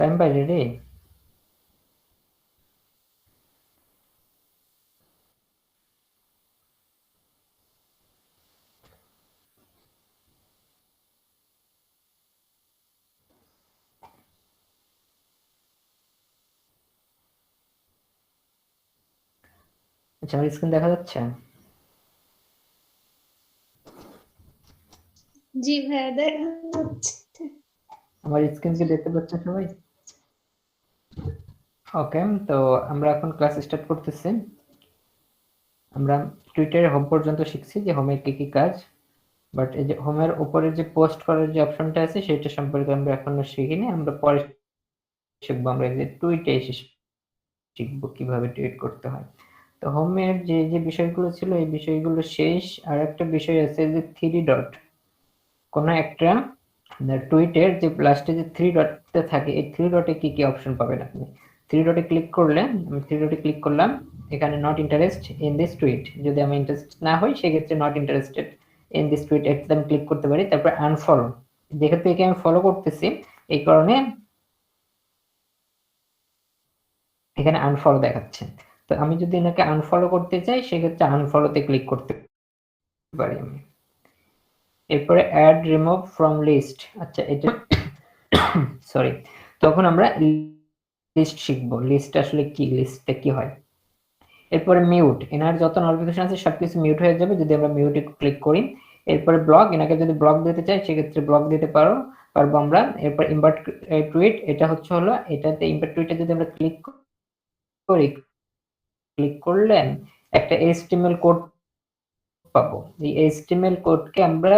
Time ভাই ready? আচ্ছা, আমার স্ক্রিন দেখা যাচ্ছে? জি ভাইয়া, দেখা যাচ্ছে। আমার স্ক্রিন কি দেখতে পাচ্ছেন সবাই? ওকে, তো আমরা এখন ক্লাস স্টার্ট করতেছি। আমরা টুইটারে হোম পর্যন্ত শিখছি যে হোমের কি কি কাজ, বাট এই যে হোমের উপরে যে পোস্ট করার যে অপশনটা আছে সেটা সম্পর্কে আমরা এখনো শিখিনি। আমরা পরে শিখবো। আমরা এই যে টুইটে এসে শিখবো কিভাবে টুইট করতে হয়। তো হোমের যে যে বিষয়গুলো ছিল এই বিষয়গুলো শেষ। আর একটা বিষয় আছে যে থ্রি ডট। কোনো একটা টুইটের যে লাস্টে যে থ্রি ডটটা থাকে, এই থ্রি ডটে কি কি অপশন পাবেন আপনি? থ্রি ডটে ক্লিক করলে, আমি থ্রি ডটে ক্লিক করলাম, এখানে not interest in this tweet, যদি আমি ইন্টারেস্ট না হই সেক্ষেত্রে not interested in this tweet এটা আমি ক্লিক করতে পারি। তারপর আনফলো, যেহেতু একে আমি ফলো করতেছি এই কারণে এখানে আনফলো দেখাচ্ছে। তো আমি যদি এনাকে আনফলো করতে চাই সেক্ষেত্রে আনফলোতে ক্লিক করতে পারি আমি। এরপরে অ্যাড রিমুভ ফ্রম লিস্ট। আচ্ছা, এটা সরি, তখন আমরা লিস্ট শিখবো। লিস্ট আসলে কি, লিস্টটা কি হয়। এরপরে মিউট, এনার যত নোটিফিকেশন আছে সবকিছু মিউট হয়ে যাবে যদি আমরা মিউটে ক্লিক করি। এরপরে ব্লক, এনাকে যদি ব্লক দিতে চাই সেক্ষেত্রে ব্লক দিতে পারবো আমরা। এরপর ইনভার্ট টুইট, এটা হলো এটাতে ইনভার্ট টুইটে যদি আমরা ক্লিক করি, ক্লিক করলে একটা এইচটিএমএল কোড পাবো। এই এইচটিএমএল কোডকে আমরা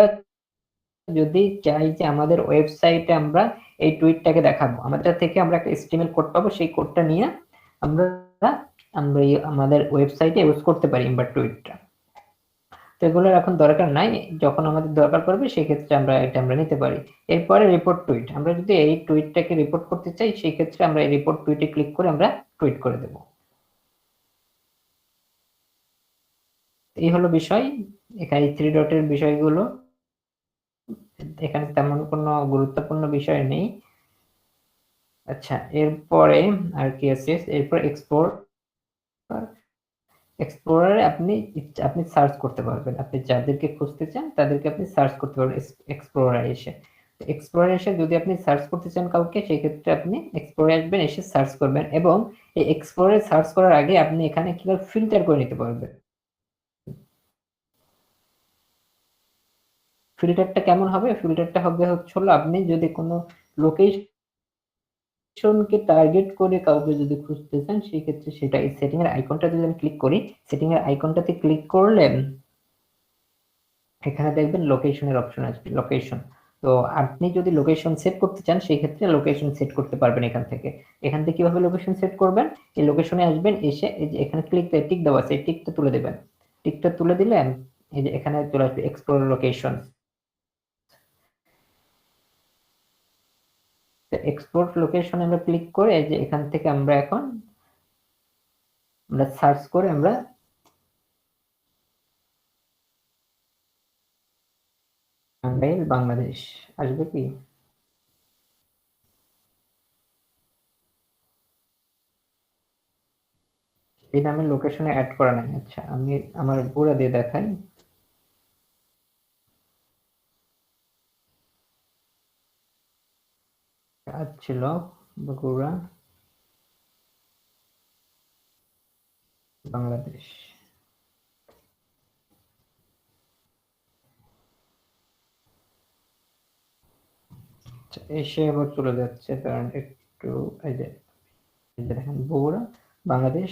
যদি চাই যে আমাদের ওয়েবসাইটে আমরা এই টুইটটাকে দেখাবো, আমাদের থেকে আমরা একটা এইচটিএমএল কোড পাবো, সেই কোডটা নিয়ে আমরা আমরা আমাদের ওয়েবসাইটে ইউজ করতে পারি ইনভার্ট টুইটটা। তো এগুলোর এখন দরকার নাই, যখন আমাদের দরকার পড়বে সেক্ষেত্রে আমরা নিতে পারি। এরপরে রিপোর্ট টুইট, আমরা যদি এই টুইটটাকে রিপোর্ট করতে চাই সেই ক্ষেত্রে আমরা এই রিপোর্ট টুইটে ক্লিক করে আমরা টুইট করে দেব। এই হলো বিষয়। এখানে থ্রি ডটের বিষয়গুলো, এখানে তেমন কোনো গুরুত্বপূর্ণ বিষয় নেই। আচ্ছা, এরপরে আর কি আছে? এরপর এক্সপ্লোর। এক্সপ্লোরারে আপনি সার্চ করতে পারবেন। আপনি যাদেরকে খুঁজতে চান তাদেরকে আপনি সার্চ করতে পারবেন এক্সপ্লোরারে এসে। এক্সপ্লোরারে এসে যদি আপনি সার্চ করতে চান কাউকে, সেক্ষেত্রে আপনি এক্সপ্লোরে আসবেন, এসে সার্চ করবেন। এবং এই এক্সপ্লোরে সার্চ করার আগে আপনি এখানে কিভাবে ফিল্টার করে নিতে পারবেন। ফিল্টারটা কেমন হবে? ফিল্টারটা হবে হলো আপনি যদি কোনো লোকেশনকে টার্গেট করে কাউকে যদি খুঁজতে চান সেক্ষেত্রে সেটা এই সেটিং এর আইকনটা যদি আমি ক্লিক করি, সেটিং এর আইকনটাতে ক্লিক করলে এখানে দেখবেন লোকেশনের অপশন আসবে, লোকেশন। তো আপনি যদি লোকেশন সেট করতে চান সেই ক্ষেত্রে লোকেশন সেট করতে পারবেন এখান থেকে। এখান থেকে কিভাবে লোকেশন সেট করবেন? এই লোকেশনে আসবেন, এসে এই যে এখানে টিক দেওয়া আছে, এই টিকটা তুলে দেবেন। টিকটা তুলে দিলেন, এই যে এখানে চলে আসবে এক্সপ্লোর লোকেশন। এক্সপোর্ট লোকেশনে আমরা ক্লিক করে এই যে এখান থেকে আমরা এখন সার্চ করে আমরা টাঙ্গাইল বাংলাদেশ আসবে কি? এই নামে লোকেশনে অ্যাড করা নাই। আচ্ছা, আমি আমার পুরা দিয়ে দেখাই। কাজ ছিল বগুড়া বাংলাদেশ। আচ্ছা, এসে আবার চলে যাচ্ছে কারণ একটু এই যে দেখেন বগুড়া বাংলাদেশ,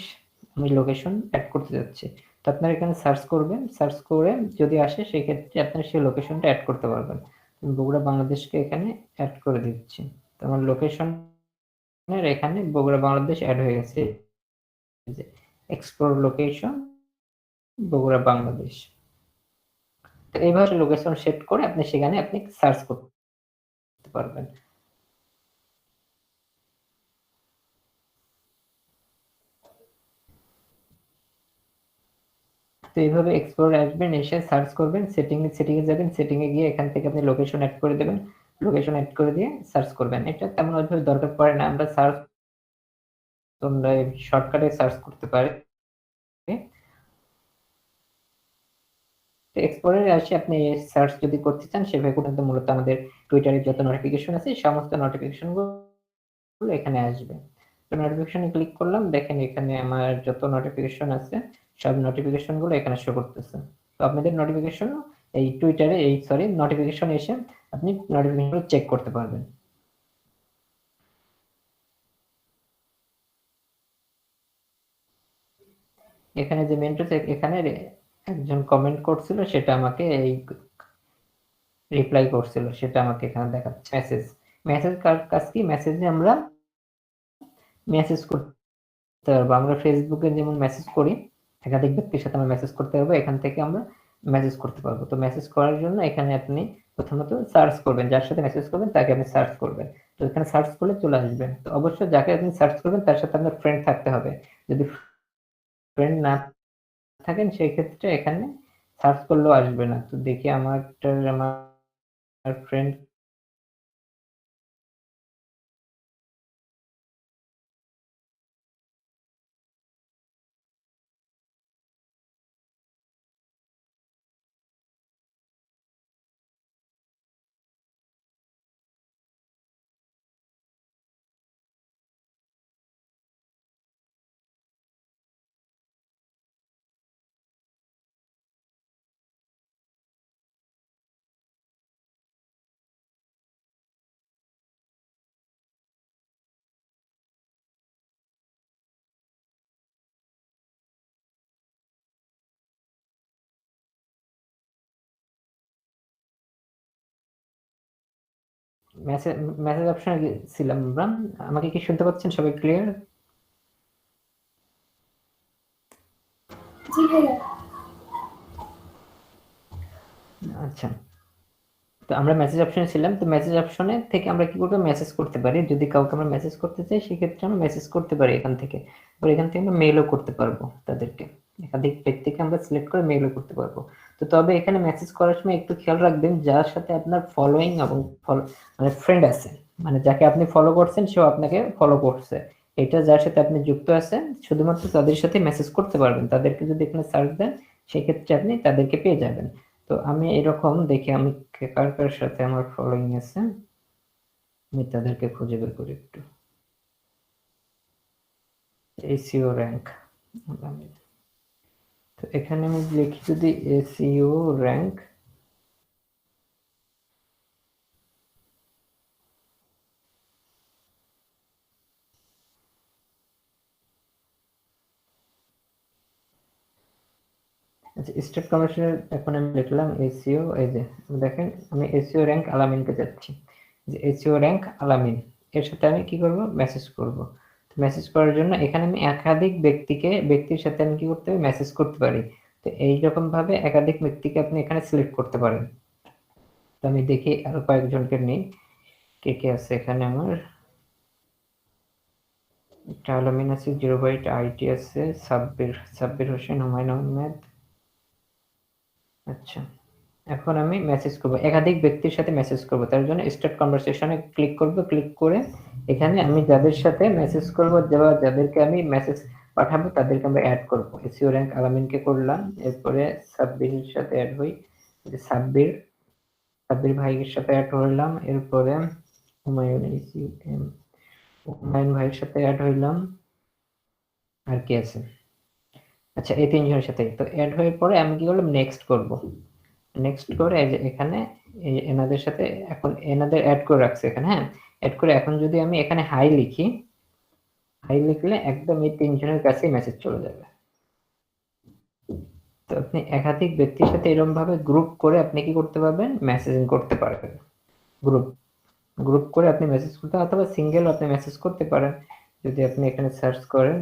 আমি লোকেশন অ্যাড করতে যাচ্ছি। তো আপনারা এখানে সার্চ করবেন, সার্চ করে যদি আসে সেই ক্ষেত্রে আপনারা সেই লোকেশনটা অ্যাড করতে পারবেন। আমি বগুড়া বাংলাদেশকে এখানে অ্যাড করে দিচ্ছি। তো আমার লোকেশনের এখানে বগুড়া বাংলাদেশ অ্যাড হয়ে গেছে। যে এক্সপ্লোর লোকেশন বগুড়া বাংলাদেশ। তো এইভাবে লোকেশন সেট করে আপনি সেখানে সার্চ করতে পারবেন। তো এইভাবে এক্সপ্লোরে আসবেন, এসে সার্চ করবেন, সেটিং এ যাবেন, সেটিং এ গিয়ে এখান থেকে আপনি লোকেশন অ্যাড করে দেবেন। লোকেশন এড করে দিয়ে সার্চ করবেন। এটা তেমন ওইভাবে দরকার পড়ে না, আমরা সার্চ তোমরা শর্টকাটে সার্চ করতে পারি। এক্সপ্লোরে আসে আপনি সার্চ যদি করতে চান সেভাবে কিন্তু মূলত আমাদের টুইটারে যত নোটিফিকেশন আছে সমস্ত নোটিফিকেশন গুলো এখানে আসবে। তো নোটিফিকেশনে ক্লিক করলাম, দেখেন এখানে আমার যত নোটিফিকেশন আছে সব নোটিফিকেশন গুলো এখানে শো করতেছে। তো আপনাদের নোটিফিকেশন এই টুইটারে নোটিফিকেশন এসে আপনি নোটিফিকেশন গুলো চেক করতে পারবেন। এখানে যে মেন্টর এখানে একজন কমেন্ট করছিল সেটা আমাকে এই রিপ্লাই করছিল, সেটা আমাকে এখানে দেখাচ্ছে মেসেজ। মেসেজ কাজ কি, মেসেজে আমরা মেসেজ করতে পারবো। আমরা ফেসবুকে যেমন মেসেজ করি, একাধিক ব্যক্তির সাথে আমরা মেসেজ করতে পারবো, এখান থেকে আমরা মেসেজ করতে পারবো। তো মেসেজ করার জন্য এখানে আপনি প্রথমত সার্চ করবেন, যার সাথে মেসেজ করবেন তাকে আপনি সার্চ করবেন। তো এখানে সার্চ করলে চলে আসবে। তো অবশ্যই যাকে আপনি সার্চ করবেন তার সাথে আপনার ফ্রেন্ড থাকতে হবে। যদি ফ্রেন্ড না থাকেন সেই ক্ষেত্রে এখানে সার্চ করলেও আসবে না। তো দেখি আমার ফ্রেন্ড মেসেজ মেসেজ অপশনে ছিলাম আমরা। আমাকে কি শুনতে পাচ্ছেন সবাই ক্লিয়ার? জি ভাইয়া। আচ্ছা, তো আমরা মেসেজ অপশনে ছিলাম। তো মেসেজ অপশনে থেকে আমরা কি করবো, মেসেজ করতে পারি। যদি কাউকে আমরা মেসেজ করতে চাই সেক্ষেত্রে আমরা মেসেজ করতে পারি এখান থেকে। আবার এখান থেকে আমরা মেইলও করতে পারবো তাদেরকে, একাধিক ব্যক্তিকে আমরা সিলেক্ট করে মেইলও করতে পারবো। তো তবে এখানে মেসেজ করার সময় একটু খেয়াল রাখবেন যার সাথে আপনার ফলোইং এবং মানে ফ্রেন্ড আছে, মানে যাকে আপনি ফলো করছেন সেও আপনাকে ফলো করছে, এটা যার সাথে আপনি যুক্ত আছেন শুধুমাত্র তাদের সাথে মেসেজ করতে পারবেন। তাদেরকে যদি এখানে সার্চ দেন সেক্ষেত্রে আপনি তাদেরকে পেয়ে যাবেন। তো আমি এরকম দেখি আমি কার কার সাথে আমার ফলোইং আছে, আমি তাদেরকে খুঁজে বের করি একটু। এসইও র্যাঙ্ক, তো এখানে আমি লিখি যদি এসইও র্যাঙ্ক, আচ্ছা স্টেট কমার্শিয়াল, এখন আমি লিখলাম এসইও, এই যে দেখেন আমি এসইও র্যাঙ্ক আলামিনকে যাচ্ছি, যে এসইও র্যাঙ্ক আলামিন, এর সাথে আমি কি করব, মেসেজ করব। মেসেজ করার জন্য এখানে আমি একাধিক ব্যক্তির সাথে আমি কি করতে পারি, মেসেজ করতে পারি। তো এইরকম ভাবে একাধিক ব্যক্তিকে আপনি এখানে সিলেক্ট করতে পারেন। তো আমি দেখি আরো কয়েকজনকে নিই, কে কে আছে এখানে আমার। একটা আলামিন আছে, 0 বাইট আইটি আছে, সাব্বির হোসেন, হুমায়ুন আহমেদ। আচ্ছা, এখন আমি মেসেজ করব, একাধিক ব্যক্তির সাথে মেসেজ করব। তার জন্য স্টার্ট কনভারসেশনে ক্লিক করব। ক্লিক করে এখানে আমি যাদের সাথে মেসেজ করব বা যাদেরকে আমি মেসেজ পাঠাবো তাদেরকে আমরা অ্যাড করব। এসইও র্যাঙ্ক আলামিনকে করলাম, এরপরে সাব্বিরের সাথে অ্যাড হই, সাব্বির সাব্বির ভাইয়ের সাথে অ্যাড হলাম, এরপরে হুমায়ুন হুমায়ুন ভাইয়ের সাথে অ্যাড হইলাম। আর কি আছে, আচ্ছা এই তিনজনের সাথে তো অ্যাড হয়ে পরে আমি কি করলাম, নেক্সট করব। নেক্সট করে এই যে এখানে এনাদের সাথে এখন এনাদের অ্যাড করে রাখছে এখানে, হ্যাঁ অ্যাড করে এখন যদি আমি এখানে হাই লিখি, হাই লিখলে একদম এই তিনজনের কাছেই মেসেজ চলে যাবে। তো আপনি একাধিক ব্যক্তির সাথে এরকম ভাবে গ্রুপ করে আপনি কি করতে পারবেন, মেসেজিং করতে পারবেন। গ্রুপ গ্রুপ করে আপনি মেসেজ করতে, অথবা সিঙ্গেল আপনি মেসেজ করতে পারেন যদি আপনি এখানে সার্চ করেন।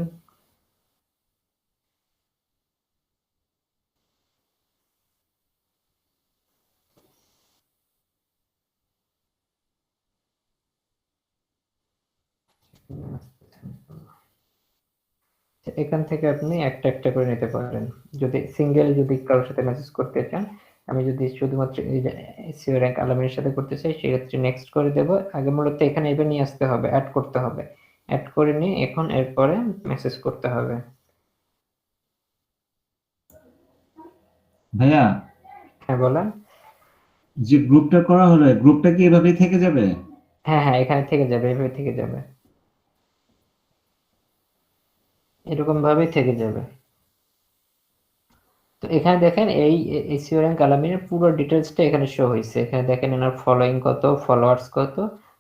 এখান থেকে আপনি একটা একটা করে নিতে পারেন। যদি সিঙ্গেল যদি কারোর সাথে মেসেজ করতে চান আমি যদি শুধুমাত্র এসইও র্যাঙ্ক আলামিনের সাথে করতে চাই সেক্ষেত্রে নেক্সট করে দেব। আগে মূলত এখানে এবার নিয়ে আসতে হবে, অ্যাড করতে হবে। অ্যাড করে নিয়ে এখন এরপরে মেসেজ করতে হবে। ভাইয়া, হ্যাঁ বলেন। যে গ্রুপটা করা হলো, গ্রুপটা কি এভাবেই থেকে যাবে? হ্যাঁ হ্যাঁ, এখানে থেকে যাবে, এভাবে থেকে যাবে, এরকম ভাবেই থেকে যাবে। তো এখানে দেখেন এই এসইও র্যাঙ্ক আলামিনের পুরো ডিটেলসটা এখানে শো হয়েছে। এখানে দেখেন এনার ফলোইং কত, ফলোয়ার্স কত,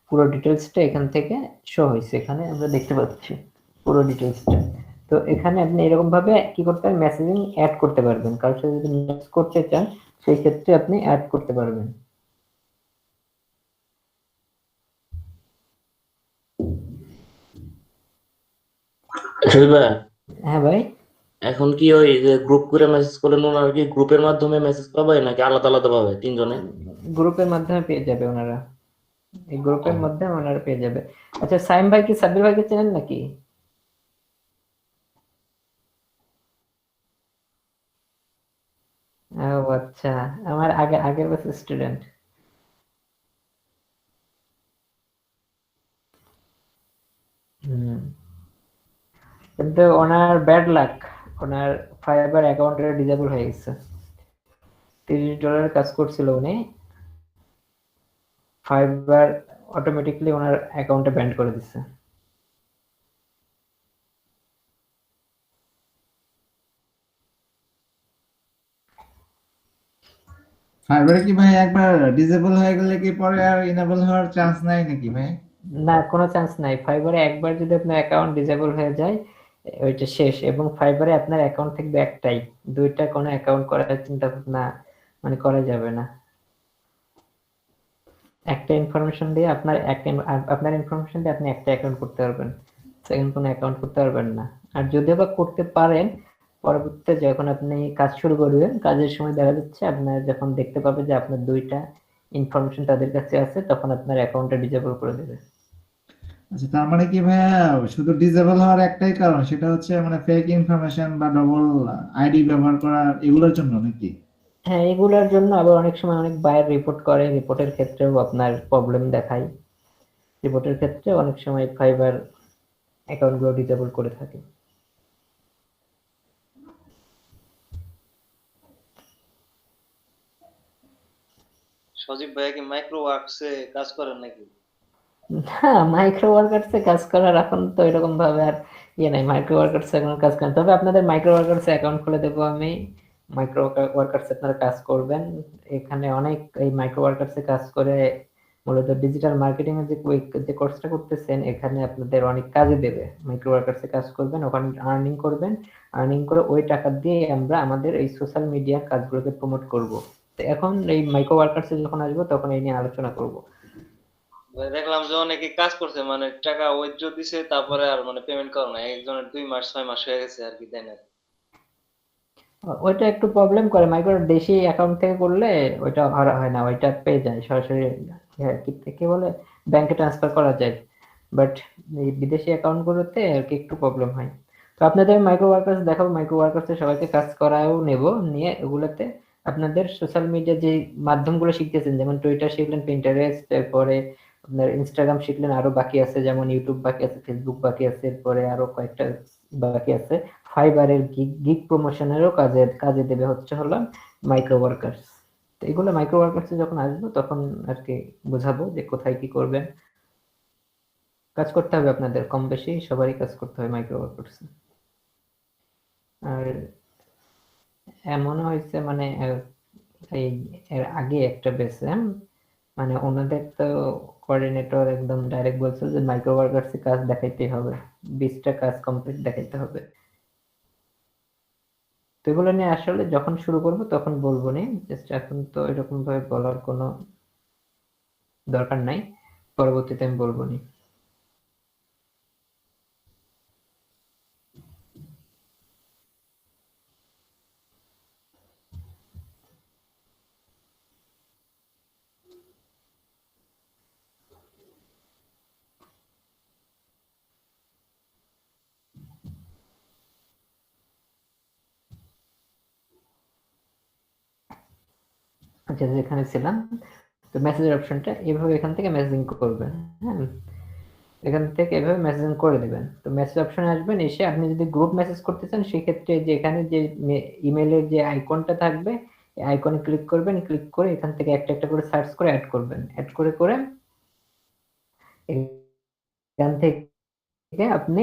পুরো ডিটেলসটা এখান থেকে শো হয়েছে। এখানে আমরা দেখতে পাচ্ছি পুরো ডিটেলসটা। তো এখানে আপনি এরকম ভাবে কি করতে পারেন, মেসেজিং অ্যাড করতে পারবেন। কারোর সাথে যদি মেসেজ করতে চান সেই ক্ষেত্রে আপনি অ্যাড করতে পারবেন। শরীফ ভাই, হ্যাঁ ভাই। এখন কি ওই যে গ্রুপ করে মেসেজ করলেন ওনারা কি গ্রুপের মাধ্যমে মেসেজ পাবে নাকি আলাদা আলাদা পাবে তিনজনে? গ্রুপের মাধ্যমে পেয়ে যাবে ওনারা, এই ও, গ্রুপের মাধ্যমে ওনারা পেয়ে যাবে। আচ্ছা সাইম ভাই কি সাব্বির ভাইকে চেনেন নাকি? ও আচ্ছা, আমার আগের বছর স্টুডেন্ট। হুম, কিন্তু ওনার ব্যাড লাক, ওনার ফাইবার অ্যাকাউন্টে ডিসেবল হয়ে গেছে। $30 কাজ করছিল উনি, ফাইবার অটোমেটিকলি ওনার অ্যাকাউন্টে ব্যান্ড করে দিচ্ছে। ফাইবারে কি ভাই একবার ডিসেবল হয়ে গেলে কি পরে আর ইনেবল হওয়ার চান্স নাই নাকি ভাই? না, কোনো চান্স নাই। ফাইবারে একবার যদি আপনার অ্যাকাউন্ট ডিসেবল হয়ে যায় ওইটা শেষ। এবং ফাইবারে আপনার অ্যাকাউন্ট থাকবে একটাই, দুইটা কোনো অ্যাকাউন্ট করার চিন্তা ভাবনা মানে করা যাবে না। একটা ইনফরমেশন দিয়ে আপনার ইনফরমেশন দিয়ে আপনি একটা অ্যাকাউন্ট করতে পারবেন, সেকেন্ড কোনো অ্যাকাউন্ট করতে পারবেন না। আর যদিও বা করতে পারেন, পরবর্তীতে যখন আপনি কাজ শুরু করবেন কাজের সময় দেখা যাচ্ছে আপনার যখন দেখতে পাবে যে আপনার দুইটা ইনফরমেশন তাদের কাছে আছে, তখন আপনার অ্যাকাউন্টটা ডিসেবল করে দেবে। আচ্ছা, তার মানে কি ভাইয়া শুধু ডিসেবল হওয়ার একটাই কারণ, সেটা হচ্ছে মানে ফেক ইনফরমেশন বা ডবল আইডি ব্যবহার করা, এগুলোর জন্য নাকি? হ্যাঁ, এগুলোর জন্য আবার অনেক সময় অনেক বায়ার রিপোর্ট করে, রিপোর্টের ক্ষেত্রেও আপনার প্রবলেম দেখায়। রিপোর্টের ক্ষেত্রে অনেক সময় ফাইবার অ্যাকাউন্টগুলো ডিসেবল করে থাকে। সজীব ভাইয়া কি মাইক্রো ওয়ার্কসে কাজ করেন নাকি? না, মাইক্রো ওয়ার্কার্সে কাজ করার এখন তো এরকম ভাবে আর ইয়ে নাই, মাইক্রো ওয়ার্কার্সে এখন কাজ করেন। তবে আপনাদের মাইক্রো ওয়ার্কার্সে অ্যাকাউন্ট খুলে দেবো আমি, মাইক্রো ওয়ার্কার্সে আপনারা কাজ করবেন। এখানে অনেক এই মাইক্রো ওয়ার্কার্সে কাজ করে মূলত ডিজিটাল মার্কেটিং এর যে কোর্সটা করতেছেন এখানে আপনাদের অনেক কাজে দেবে। মাইক্রো ওয়ার্কার্সে কাজ করবেন, ওখানে আর্নিং করবেন, আর্নিং করে ওই টাকা দিয়ে আমরা আমাদের এই সোশ্যাল মিডিয়ার কাজগুলোকে প্রমোট করব। তো এখন এই মাইক্রো ওয়ার্কার্সে যখন আসবো তখন এই নিয়ে আলোচনা করব। ভাই দেখলাম যে অনেকে কাজ করছে, মানে টাকা উইথড্র দিছে তারপরে আর মানে পেমেন্ট করে না, একজনের 2 মাস 6 মাস হয়ে গেছে আর কি, তাই না? ওইটা একটু প্রবলেম করে, মাইক্রো দেশি অ্যাকাউন্ট থেকে করলে ওইটা হয় না, ওইটা পেয়ে যায় সরাসরি। কি বলে, ব্যাংকে ট্রান্সফার করা যায়। বাট এই বিদেশি অ্যাকাউন্ট গুলোতে আর কি একটু প্রবলেম হয়। তো আপনাদের মাইক্রো ওয়ার্কার্স দেখাবো, মাইক্রো ওয়ার্কার্সে সবাইকে কাজ করাও নেব, নিয়ে ওগুলোতে আপনাদের সোশ্যাল মিডিয়া যে মাধ্যমগুলো শিখতেছেন, যেমন টুইটার শিখলেন, পিন্টারেস্ট, তারপরে আপনার ইনস্টাগ্রাম শিখলেন, আরো বাকি আছে যেমন ইউটিউব বাকি আছে, ফেসবুক বাকি আছে, এরপরে আরো কয়েকটা বাকি আছে। ফাইবারের গিগ প্রমোশনেরও কাজে দেবে হচ্ছে হলো মাইক্রো ওয়ার্কার্স। তো এগুলো মাইক্রো ওয়ার্কার্সে যখন আসবো তখন আর কি বোঝাবো যে কোথায় কি করবেন। কাজ করতে হবে আপনাদের, কম বেশি সবারই কাজ করতে হবে মাইক্রো ওয়ার্কার্সে। আর এমনও হয়েছে মানে এই এর আগে একটা বেসে মানে ওনাদের তো কোঅর্ডিনেটর একদম ডাইরেক্ট বলছে যে মাইক্রো ওয়ার্কার্সে কাজ দেখাইতেই হবে, 20টা কাজ কমপ্লিট দেখাইতে হবে। তো এগুলো নিয়ে আসলে যখন শুরু করবো তখন বলবো নি, জাস্ট এখন তো এরকম ভাবে বলার কোনো দরকার নাই, পরবর্তীতে আমি বলবো নি। যেখানে ছিলাম। তো মেসেজের অপশনটা এভাবে এখান থেকে মেসেজিং করবেন। হ্যাঁ, এখান থেকে এভাবে মেসেজিং করে দিবেন। তো মেসেজ অপশনে আসবেন, এসে আপনি যদি গ্রুপ মেসেজ করতে চান সেক্ষেত্রে যে এখানে যে ইমেলের যে আইকনটা থাকবে এই আইকনে ক্লিক করবেন, ক্লিক করে এখান থেকে একটা একটা করে সার্চ করে অ্যাড করবেন, অ্যাড করে করে এখান থেকে আপনি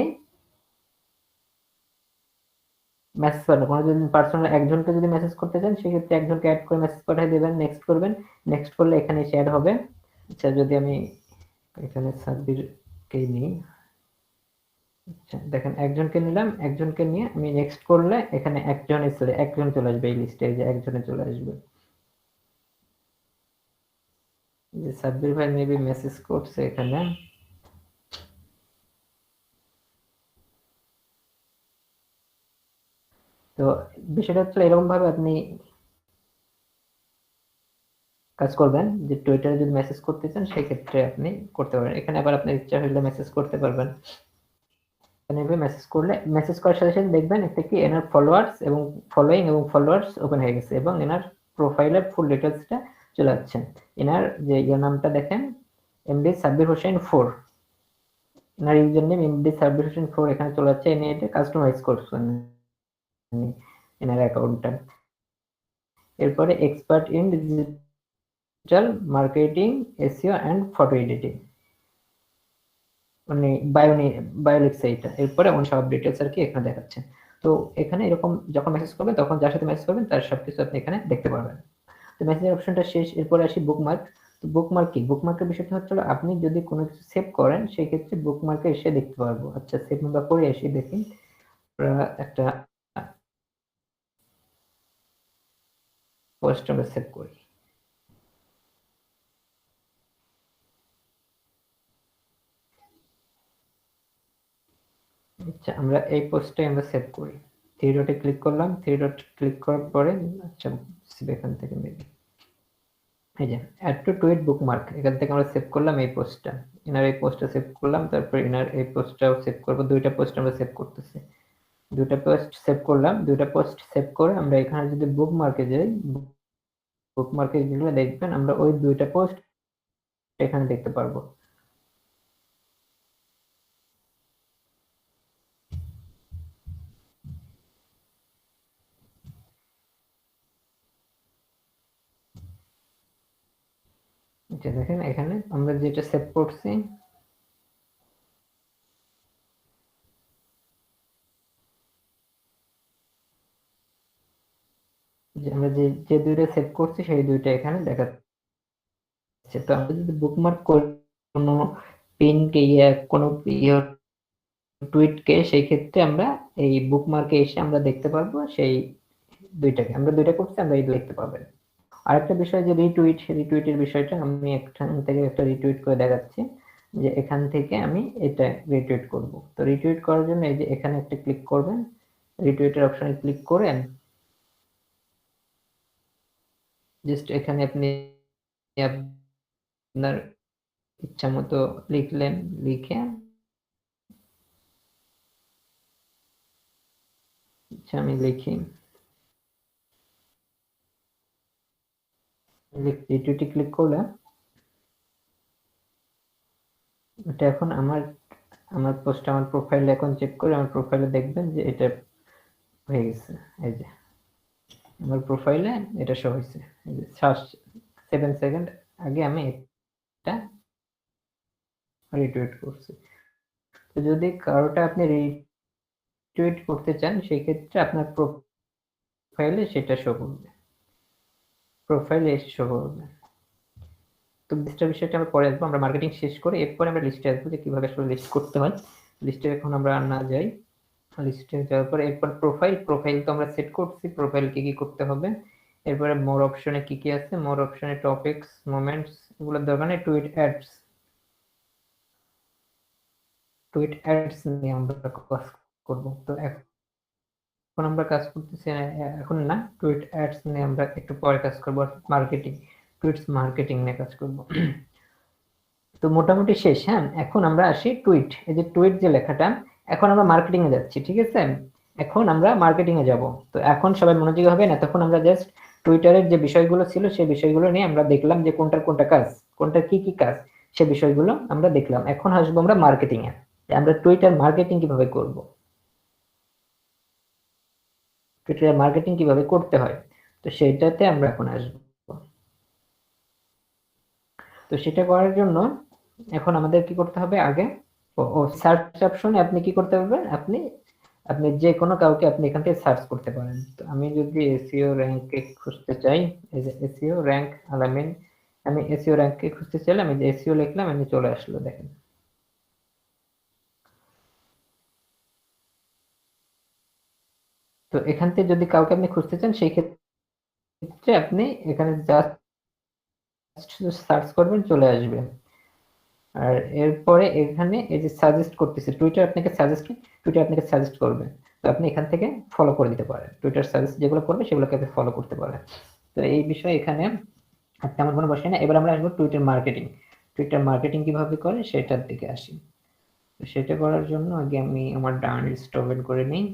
মেসেজ পাঠাবেন। কোনো যদি পার্সোনাল একজনকে যদি মেসেজ করতে চান সেক্ষেত্রে একজনকে অ্যাড করে মেসেজ পাঠিয়ে দেবেন, নেক্সট করবেন, নেক্সট করলে এখানে এসে অ্যাড হবে। আচ্ছা, যদি আমি এখানে সাব্বিরকেই নিই, আচ্ছা দেখেন একজনকে নিলাম, একজনকে নিয়ে আমি নেক্সট করলে এখানে একজন চলে আসবে এই লিস্টে, যে একজনে চলে আসবে। যে সাব্বির ভাই মেবি মেসেজ করছে এখানে। তো বিষয়টা হচ্ছে এরকম ভাবে আপনি কাজ করবেন যে টুইটারে যদি মেসেজ করতে চান সেক্ষেত্রে আপনি করতে পারেন। এখানে আবার আপনার ইচ্ছা হলে মেসেজ করতে পারবেন। এভাবে মেসেজ করলে মেসেজ করার সাথে সাথে দেখবেন একটা কি এনার ফলোয়ার্স এবং ফলোইং এবং ফলোয়ার্স ওপেন হয়ে গেছে এবং এনার প্রোফাইলের ফুল ডিটেলসটা চলে যাচ্ছে। এনার যে নামটা দেখেন এমডি সাব্বির হোসেন 4, এনার user name MD Sabbir Hossain 4 এখানে চলে যাচ্ছে। এনে এটা কাস্টমাইজ করছেন এনার অ্যাকাউন্টটা। এরপরে expert in digital marketing, SEO and photo editing, মানে বায়ো লিখছে এটা। এরপরে অন্য সব ডিটেলস আর কি এখানে দেখাচ্ছে। তো এখানে এরকম যখন মেসেজ করবেন তখন যার সাথে মেসেজ করবেন তার সবকিছু আপনি এখানে দেখতে পারবেন। তো মেসেজের অপশনটা শেষ। এরপরে আসি বুকমার্ক। তো বুকমার্ক কি? বুকমার্কের বিষয়টা হচ্ছে আপনি যদি কোনো কিছু সেভ করেন সেই ক্ষেত্রে বুকমার্কে এসে দেখতে পারবো। আচ্ছা, সেভ আমরা করে এসে দেখি একটা পোস্ট আমরা সেভ করি। আচ্ছা, আমরা এই পোস্টটাই আমরা সেভ করি। থ্রি ডটে ক্লিক করলাম, থ্রি ডট ক্লিক করার পরে আচ্ছা এখান থেকে মেবি এই যে অ্যাড টু টুইট বুকমার্ক, এখান থেকে আমরা সেভ করলাম এই পোস্টটা। এনার এই পোস্টটা সেভ করলাম, তারপর এনার এই পোস্টটাও সেভ করব। দুইটা পোস্ট আমরা সেভ করতেছি। দুইটা পোস্ট সেভ করলাম। দুইটা পোস্ট সেভ করে আমরা এখানে যদি বুকমার্কে যাই, বুকমার্কে গেলে দেখবেন আমরা ওই দুইটা পোস্ট এখানে দেখতে পারবো। আচ্ছা দেখেন এখানে আমরা যেটা সেভ করছি যে আমরা যে দুইটা সেভ করছি সেই দুইটা এখানে দেখাচ্ছে। তো আমরা যদি বুকমার্ক করি কোনো পিনকে কোনো টুইটকে, সেই ক্ষেত্রে আমরা এই বুকমার্কে এসে আমরা দেখতে পারবো সেই দুইটাকে। আমরা দুইটা করছি, আমরা এই দেখতে পাবেন। আরেকটা বিষয় যে রিটুইটের বিষয়টা আমি এখান থেকে একটা রিটুইট করে দেখাচ্ছি যে এখান থেকে আমি এটা রিটুইট করব। তো রিটুইট করার জন্য এই যে এখানে একটা ক্লিক করবেন, রিটুইটের অপশনে ক্লিক করে জাস্ট এখানে আপনি আপনার ইচ্ছা মতো লিখলেন, লিখে আচ্ছা আমি লিখি রিটুইটে ক্লিক করলে এটা এখন আমার পোস্ট আমার প্রোফাইলে এখন চেক করে আমার প্রোফাইলে দেখবেন যে এটা হয়ে গেছে। এই যে আমার প্রোফাইলে এটা শো হয়েছে, এই যে 7 সেকেন্ড আগে আমি এটা রিটুইট করছি। তো যদি কারোটা আপনি রিটুইট করতে চান সেই ক্ষেত্রে আপনার প্রোফাইলে সেটা শো করবে, প্রোফাইলে এসে শো করবে। তো লিস্টের বিষয়টা আমরা পরে আসবো, আমরা মার্কেটিং শেষ করে এরপরে আমরা লিস্টে আসবো যে কিভাবে আসলে লিস্ট করতে হয়। লিস্টে এখন আমরা না যাই, লিস্টে যাওয়ার পরে এরপর প্রোফাইল তো আমরা সেট করছি, প্রোফাইল কি করতে হবে। এরপরে মোর অপশনে কি আছে, মোর অপশনে টপিকস, মোমেন্টস, এগুলোর দরকার নেই। টুইট অ্যাডস নিয়ে আমরা কাজ করব। তো এখন আমরা কাজ করতেছি এখন না, টুইট অ্যাডস নিয়ে আমরা একটু পরে কাজ করব, টুইটস মার্কেটিং নিয়ে কাজ করব। তো মোটামুটি শেষ। হ্যাঁ, এখন আমরা আসি টুইট। এই যে টুইট যে লেখাটা, এখন আমরা মার্কেটিং এ যাচ্ছি, ঠিক আছে? এখন আমরা মার্কেটিং এ যাব। তো এখন সবাই মনোযোগী হবেন, এতক্ষণ আমরা জাস্ট টুইটারের যে বিষয়গুলো ছিল সেই বিষয়গুলো নিয়ে আমরা দেখলাম যে কোনটা কাজ, কোনটা কি কাজ, সে বিষয়গুলো আমরা দেখলাম। এখন আসবো আমরা মার্কেটিং এ, আমরা টুইটার মার্কেটিং কিভাবে করব, টুইটার মার্কেটিং কিভাবে করতে হয়, তো সেইটাতে আমরা এখন আসবো। তো সেটা করার জন্য এখন আমাদের কি করতে হবে, আগে সার্চ অপশনে আপনি কি করতে পারবেন, আপনি আপনি যে কোনো কাউকে আপনি এখান থেকে সার্চ করতে পারেন। তো আমি যদি এসইও র্যাঙ্কে খুঁজতে চাই, এই যে এসইও র্যাঙ্ক আলামিন, আমি এসইও র্যাঙ্কে খুঁজতে চাইলে আমি যে এসইও লিখলাম, আমি চলে আসলো, দেখেন। তো এখান থেকে যদি কাউকে আপনি খুঁজতে চান, সেই ক্ষেত্রে আপনি এখানে জাস্ট সার্চ করবেন, চলে আসবে। আর এরপরে এখানে এই যে সাজেস্ট করতেছে, টুইটার আপনাকে সাজেস্ট করবে। তো আপনি এখান থেকে ফলো করে দিতে পারেন, টুইটার সাজেস্ট যেগুলো করবে সেগুলোকে আপনি ফলো করতে পারেন। তো এই বিষয়ে এখানে তেমন কোনো বসে না। এবার আমরা আসবো টুইটার মার্কেটিং কিভাবে করে সেটার দিকে আসি। তো সেটা করার জন্য আগে আমি আমার ডান লিস্ট ওপেন করে নিই।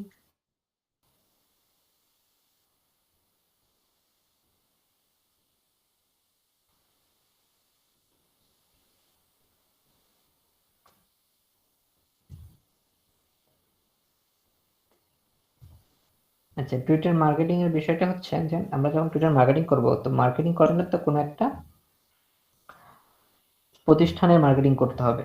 আচ্ছা, টুইটার মার্কেটিং এর বিষয়টা হচ্ছে যে আমরা যখন টুইটার মার্কেটিং করব, তো মার্কেটিং করার জন্য তো কোনো একটা প্রতিষ্ঠানের মার্কেটিং করতে হবে।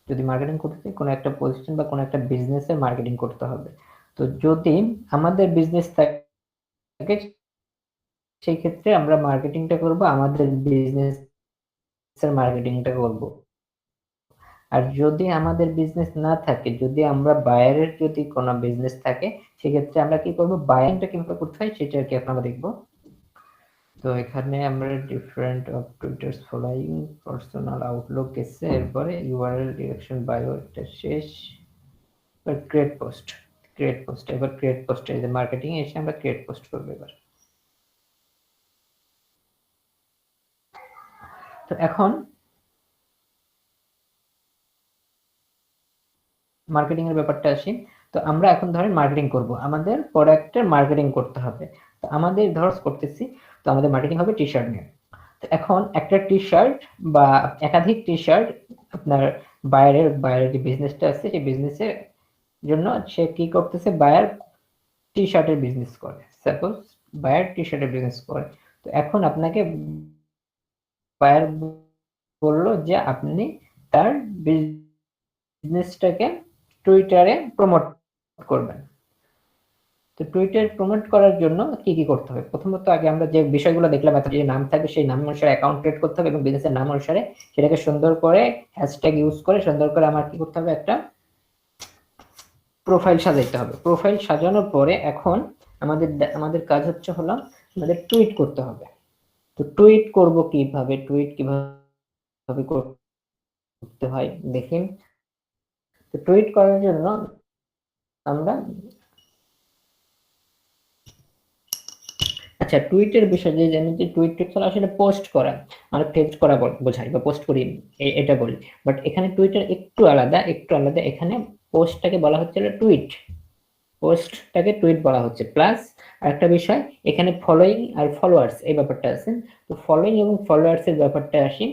যদি মার্কেটিং করতে চাই, কোনো একটা প্রতিষ্ঠান বা কোনো একটা বিজনেসের মার্কেটিং করতে হবে। তো যদি আমাদের বিজনেস থাকে, সেই ক্ষেত্রে আমরা মার্কেটিংটা করব, আমাদের বিজনেসের মার্কেটিংটা করব। আর যদি আমাদের বিজনেস না থাকে, যদি আমরা বায়ারের যদি কোনো বিজনেস থাকে, সেক্ষেত্রে আমরা কি করব, বায়ারিংটা কিভাবে করতে হয় সেটা আর কি এখন আমরা দেখবো। তো এখানে আমরা different of Twitters following personal outlook এসে, এরপরে ইউআরএল ডিরেকশন বায়ো এটা শেষ, এবার ক্রিয়েট পোস্ট, এবার ক্রিয়েট পোস্ট, এই যে মার্কেটিং এসে আমরা ক্রিয়েট পোস্ট করব এবার। তো এখন মার্কেটিং এর ব্যাপারটা আসি। তো আমরা এখন ধরেন মার্কেটিং করব, আমাদের প্রোডাক্টের মার্কেটিং করতে হবে। তো আমাদের ধরস করতেছি, তো আমাদের মার্কেটিং হবে টি শার্ট নিয়ে। তো এখন একটা টি শার্ট বা একাধিক টি শার্ট আপনার বায়ারের যে বিজনেসটা আছে, সেই বিজনেসের জন্য সে কি করতেছে, বায়ার টি শার্টের বিজনেস করে, সাপোজ বায়ার টি শার্টের বিজনেস করে। তো এখন আপনাকে বায়ার বললো যে আপনি তার বিজনেসটাকে টুইটারে প্রমোট করবেন। তো টুইটার প্রমোট করার জন্য কি কি করতে হবে, প্রথমত আগে আমরা যে বিষয়গুলো দেখলাম, এত যে নাম থাকবে সেই নাম অনুসারে অ্যাকাউন্ট ক্রিয়েট করতে হবে এবং বিজনেসের নাম অনুসারে সেটাকে সুন্দর করে হ্যাশট্যাগ ইউজ করে সুন্দর করে আমার কি করতে হবে, একটা প্রোফাইল সাজাইতে হবে। প্রোফাইল সাজানোর পরে এখন আমাদের কাজ হচ্ছে হলো আমাদের টুইট করতে হবে। তো টুইট করব কিভাবে করতে হয় দেখেন। তো টুইট করার জন্য আমরা আচ্ছা, টুইটের বিষয়ে যে জানি যে টুইট হলো আসলে পোস্ট করা, আমরা পেজ করা বোঝাই বা পোস্ট করি, এটা বলি। বাট এখানে টুইটার একটু আলাদা। এখানে পোস্টটাকে বলা হচ্ছে টুইট, পোস্টটাকে টুইট বলা হচ্ছে। প্লাস আরেকটা বিষয়, এখানে ফলোইং আর ফলোয়ার্স এই ব্যাপারটা আছে। তো ফলোইং এবং ফলোয়ার্স এর ব্যাপারটা আসি।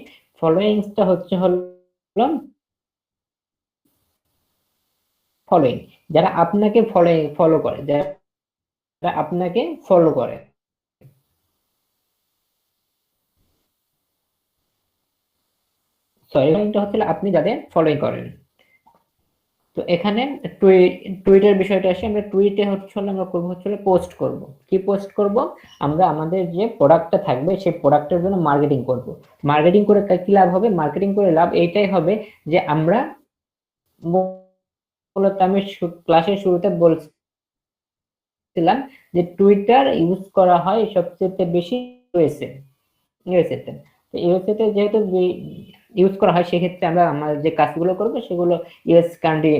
ফলোইংসটা হচ্ছে হলো ফলোইং, যারা আপনাকে ফলো করে, যারা আপনাকে ফলো করে। সরি, এটা হচ্ছে আপনি যাদের ফলোইং করেন। তো এখানে টুইটের বিষয়টা আসে, আমরা টুইটে আমরা করবো পোস্ট করব। কি পোস্ট করব, আমরা আমাদের যে প্রোডাক্টটা থাকবে সেই প্রোডাক্টের জন্য মার্কেটিং করব। মার্কেটিং করে কি লাভ হবে, মার্কেটিং করে লাভ এইটাই হবে যে আমরা মূলত আমি ক্লাসের শুরুতে বলছিলাম যে টুইটার ইউজ করা হয় সবচেয়ে বেশি ইউএসএতে। তো ইউএসএতে যেহেতু ইউজ করা হয়, সেক্ষেত্রে আমরা আমাদের যে কাজগুলো করবো সেগুলো ইউএস কান্ট্রি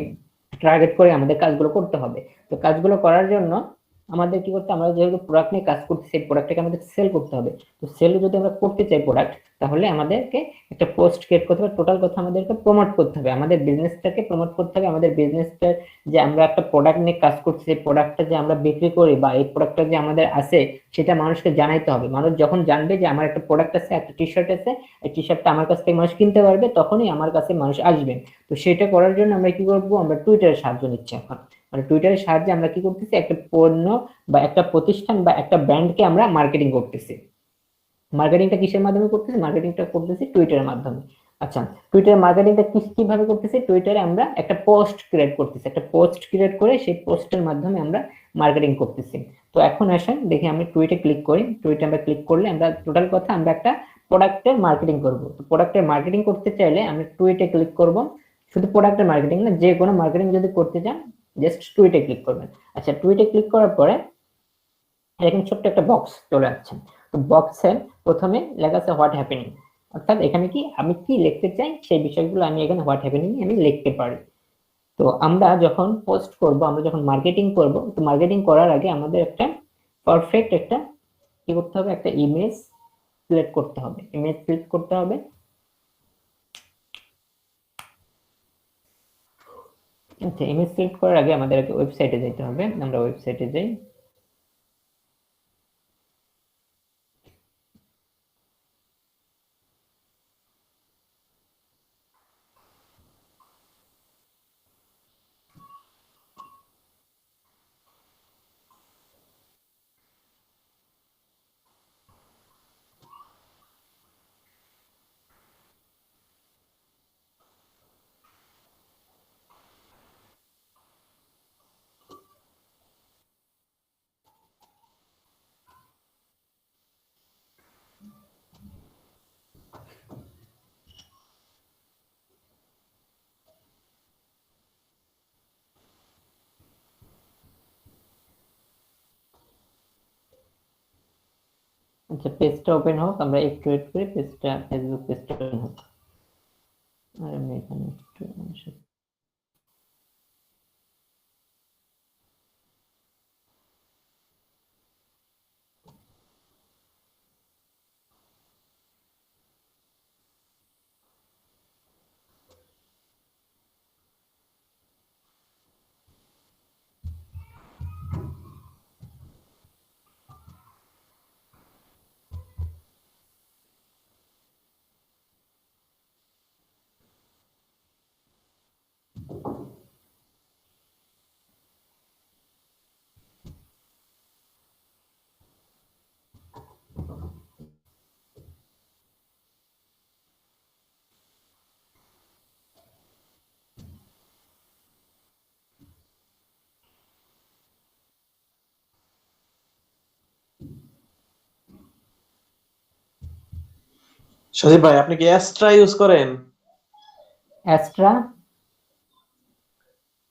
টার্গেট করে আমাদের কাজগুলো করতে হবে। তো কাজগুলো করার জন্য আমাদের কি করতে, আমরা যেহেতু প্রোডাক্ট নিয়ে কাজ করছি, সেই প্রোডাক্টটাকে আমাদের সেল করতে হবে। তো সেল যদি আমরা করতে চাই প্রোডাক্ট, তাহলে আমাদেরকে একটা পোস্ট ক্রিয়েট করতে হবে। টোটাল কথা আমাদেরকে প্রমোট করতে হবে, আমাদের বিজনেসটাকে প্রমোট করতে হবে। আমাদের বিজনেসটা যে আমরা একটা প্রোডাক্ট নিয়ে কাজ করছি, সেই প্রোডাক্টটা যে আমরা বিক্রি করি বা এই প্রোডাক্টটা যে আমাদের আছে, সেটা মানুষকে জানাইতে হবে। মানুষ যখন জানবে যে আমার একটা প্রোডাক্ট আছে, একটা টি শার্ট আছে, এই টি শার্টটা আমার কাছ থেকে মানুষ কিনতে পারবে, তখনই আমার কাছে মানুষ আসবে। তো সেটা করার জন্য আমরা কি করবো, আমরা টুইটারের সাহায্য নিচ্ছি এখন। মানে টুইটারের সাহায্যে আমরা কি করতেছি, একটা পণ্য বা একটা প্রতিষ্ঠান বা একটা ব্র্যান্ডকে আমরা মার্কেটিং করতেছি। মার্কেটিংটা কিসের মাধ্যমে করতেছি, মার্কেটিংটা করতেছি টুইটারের মাধ্যমে। আচ্ছা, টুইটার মার্কেটিংটা কিভাবে করতেছি, টুইটারে আমরা একটা পোস্ট ক্রিয়েট করতেছি, একটা পোস্ট ক্রিয়েট করে সেই পোস্টের মাধ্যমে আমরা মার্কেটিং করতেছি। তো এখন আসেন দেখি, আমি টুইটে ক্লিক করি। টুইটে আমরা ক্লিক করলে আমরা টোটাল কথা আমরা একটা প্রোডাক্টের মার্কেটিং করব। তো প্রোডাক্টের মার্কেটিং করতে চাইলে আমরা টুইটে ক্লিক করব। শুধু প্রোডাক্টের মার্কেটিং না, যে কোনো মার্কেটিং যদি করতে চান জাস্ট টুইটে ক্লিক করবেন। আচ্ছা, টুইটে ক্লিক করার পরে এখানে ছোট্ট একটা বক্স চলে আসছে। তো বক্সের প্রথমে লেখা আছে হোয়াট হ্যাপেনিং, অর্থাৎ এখানে কি আমি কি লিখতে চাই সেই বিষয়গুলো আমি এখানে হোয়াট হ্যাপেনিং আমি লিখতে পারি। তো আমরা যখন পোস্ট করব, আমরা যখন মার্কেটিং করব, তো মার্কেটিং করার আগে আমাদের একটা পারফেক্ট একটা কি করতে হবে, একটা ইমেজ সিলেক্ট করতে হবে। ইমেজ সিলেক্ট করতে হবে। আচ্ছা, ইমেজ সিলেক্ট করার আগে আমাদের আগে ওয়েবসাইটে যেতে হবে। আমরা ওয়েবসাইটে যাই। আচ্ছা, পেজটা ওপেন হোক, আমরা একটু ওয়েট করি, পেজটা ফেসবুক পেজটা ওপেন হোক। আর আমি এখানে একটু সজীব ভাই, আপনি কি অ্যাস্ট্রা ইউজ করেন? অ্যাস্ট্রা,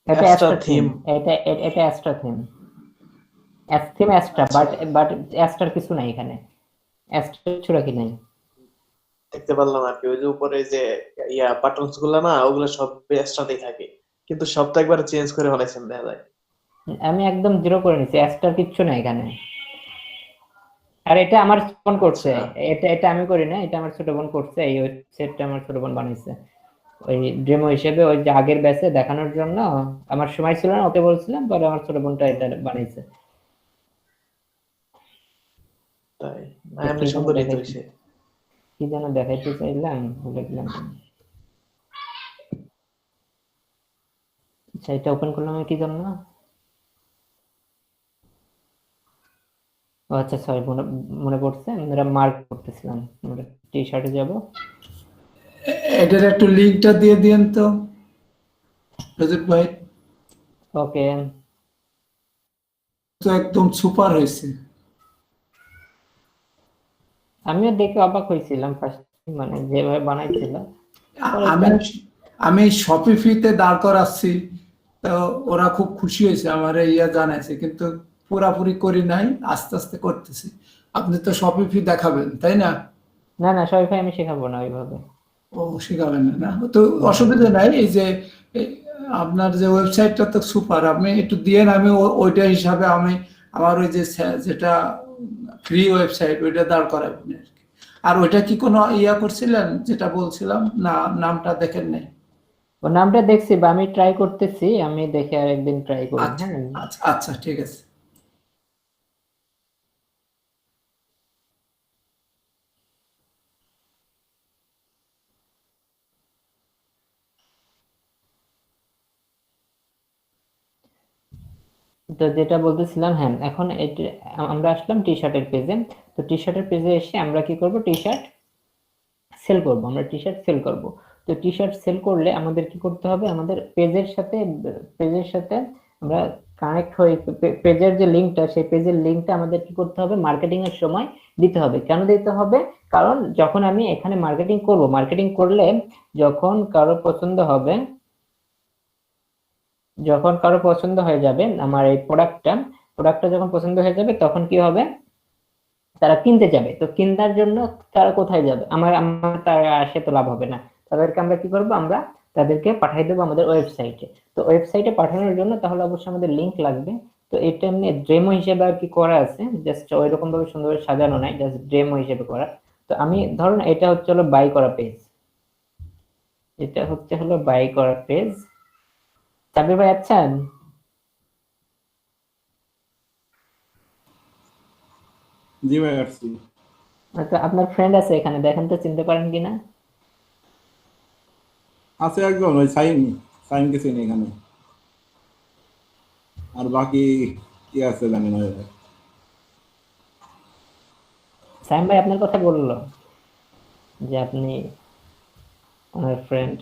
এটা অ্যাস্ট্রা অ্যাস্ট্রা থিম, থিম। এটা Astra theme. Theme Astra, but অ্যাস্ট্রার কিছু নাই এখানে, অ্যাস্ট্রা কিছু রাখি নাই। দেখতে পারলাম আর কি, ওই যে উপরে যে বাটনস গুলা না, ওগুলো সব অ্যাস্ট্রাতেই থাকে, কিন্তু সব তো একবার চেঞ্জ করে ফেলাইছেন দেখা যায়। আমি একদম জিরো করে নিছি, অ্যাস্ট্রার কিচ্ছু নাই এখানে। আর এটা আমার ছোট বোন করছে, এটা আমি করি না, এটা আমার ছোট বোন করছে। এই ওয়েবসাইটটা আমার ছোট বোন বানাইছে ওই ডেমো হিসেবে, ওই যে আগের ব্যাচে দেখানোর জন্য। আমার সময় ছিল না, ওকে বলছিলাম, পরে আমার ছোট বোনটা এটা বানাইছে। তাই না, এমনি সুন্দরই তো হইছে। কি যেন দেখাইতে চাইলাম, ভুলে গেলাম। আচ্ছা, এটা ওপেন করলাম আমি কি জন্য, ও আচ্ছা সরি, মনে পড়ছে, আমরা মার্ক করতেছিলাম। আমরা টি শার্টে যাব। এটার একটু লিঙ্কটা দিয়ে দিন তো রজত ভাই, ওকে, তো একদম সুপার হয়েছে। আমিও দেখে অবাক হয়েছিলাম ফার্স্ট, মানে যেভাবে বানাইছিল। আমি আমি শপিফিতে দাঁড় করাচ্ছি, তো ওরা খুব খুশি হয়েছে, আমার জানাইছে, কিন্তু পুরাপুরি করি নাই, আস্তে আস্তে করতেছি। আপনি তো শপিফি দেখাবেন তাই না? না না, সবাই আমি শেখাবো না ওইভাবে। ও, শিখাবেন না? তো অসুবিধা নাই। এই যে আপনার যে ওয়েবসাইটটা তো সুপার, আপনি একটু দিয়েন, আমি ওইটা হিসাবে আমি আমার ওই যে যেটা ফ্রি ওয়েবসাইট ওইটা দাঁড় করাবেন আর কি। আর ওইটা কি কোনো ইয়া করছিলেন যেটা বলছিলাম, না নামটা দেখেন নাই? ও নামটা দেখছি বা আমি ট্রাই করতেছি, আমি দেখে আরেকদিন ট্রাই করব। আচ্ছা হ্যাঁ আচ্ছা আচ্ছা ঠিক আছে। তো যেটা বলতেছিলাম, হ্যাঁ এখন আমরা আসলাম টি শার্টের পেজে। তো টি শার্টের পেজে এসে আমরা কি করব, টি শার্ট সেল করব, আমরা টি শার্ট সেল করব। তো টি শার্ট সেল করলে আমাদের কি করতে হবে, আমাদের পেজের সাথে আমরা কানেক্ট হয়ে পেজের যে লিংকটা, সেই পেজের লিংকটা আমাদের কি করতে হবে, মার্কেটিং এর সময় দিতে হবে। কেন দিতে হবে? কারণ যখন আমি এখানে মার্কেটিং করব, মার্কেটিং করলে যখন কারো পছন্দ হবে, যখন কারো পছন্দ হয়ে যাবে আমার এই প্রোডাক্টটা যখন পছন্দ হয়ে যাবে, তখন কি হবে, তারা কিনতে যাবে। তো কেনার জন্য তারা কোথায় যাবে, আমার তারা আসে তো লাভ হবে না। তাদেরকে আমরা কি করব, আমরা তাদেরকে পাঠিয়ে দেবো আমাদের ওয়েবসাইটে। তো ওয়েবসাইটে পাঠানোর জন্য তাহলে অবশ্যই আমাদের লিংক লাগবে। তো এটা এমনি ডেমো হিসেবে আর কি করা আছে, জাস্ট ওইরকম ভাবে সুন্দর সাজানো নাই, জাস্ট ডেমো হিসেবে করা। তো আমি ধরুন এটা হচ্ছে হলো বাই করা পেজ, এটা হচ্ছে হলো বাই করা পেজ। সাবির ভাই আছেন? জি ভাই আসছি। তো আপনার ফ্রেন্ড আছে এখানে, দেখেন তো চিনতে পারেন কিনা। আছে একজন, ওই সাইমকে চিনি এখানে। আর বাকি কি আছে জানি না ভাই। সাইম ভাই আপনার কথা বললো যে আপনি ওনার ফ্রেন্ড।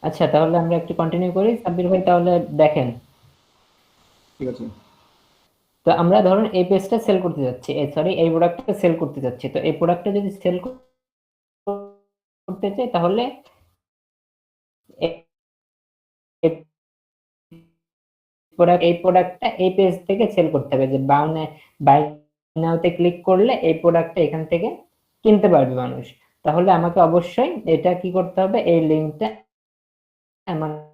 আচ্ছা তাহলে আমরা একটু কন্টিনিউ করি। সাব্বির ভাই তাহলে দেখেন, ঠিক আছে। তো আমরা ধরুন এই পেজটা সেল করতে যাচ্ছি, সরি এই প্রোডাক্টটা সেল করতে যাচ্ছি। তো এই প্রোডাক্টটা যদি সেল করতে চাই তাহলে এই প্রোডাক্টটা এই পেজ থেকে সেল করতে হবে, যে বাই নাওতে ক্লিক করলে এই প্রোডাক্টটা এখান থেকে কিনতে পারবে মানুষ। তাহলে আমাকে অবশ্যই এটা কি করতে হবে, এই লিংকটা আমাকে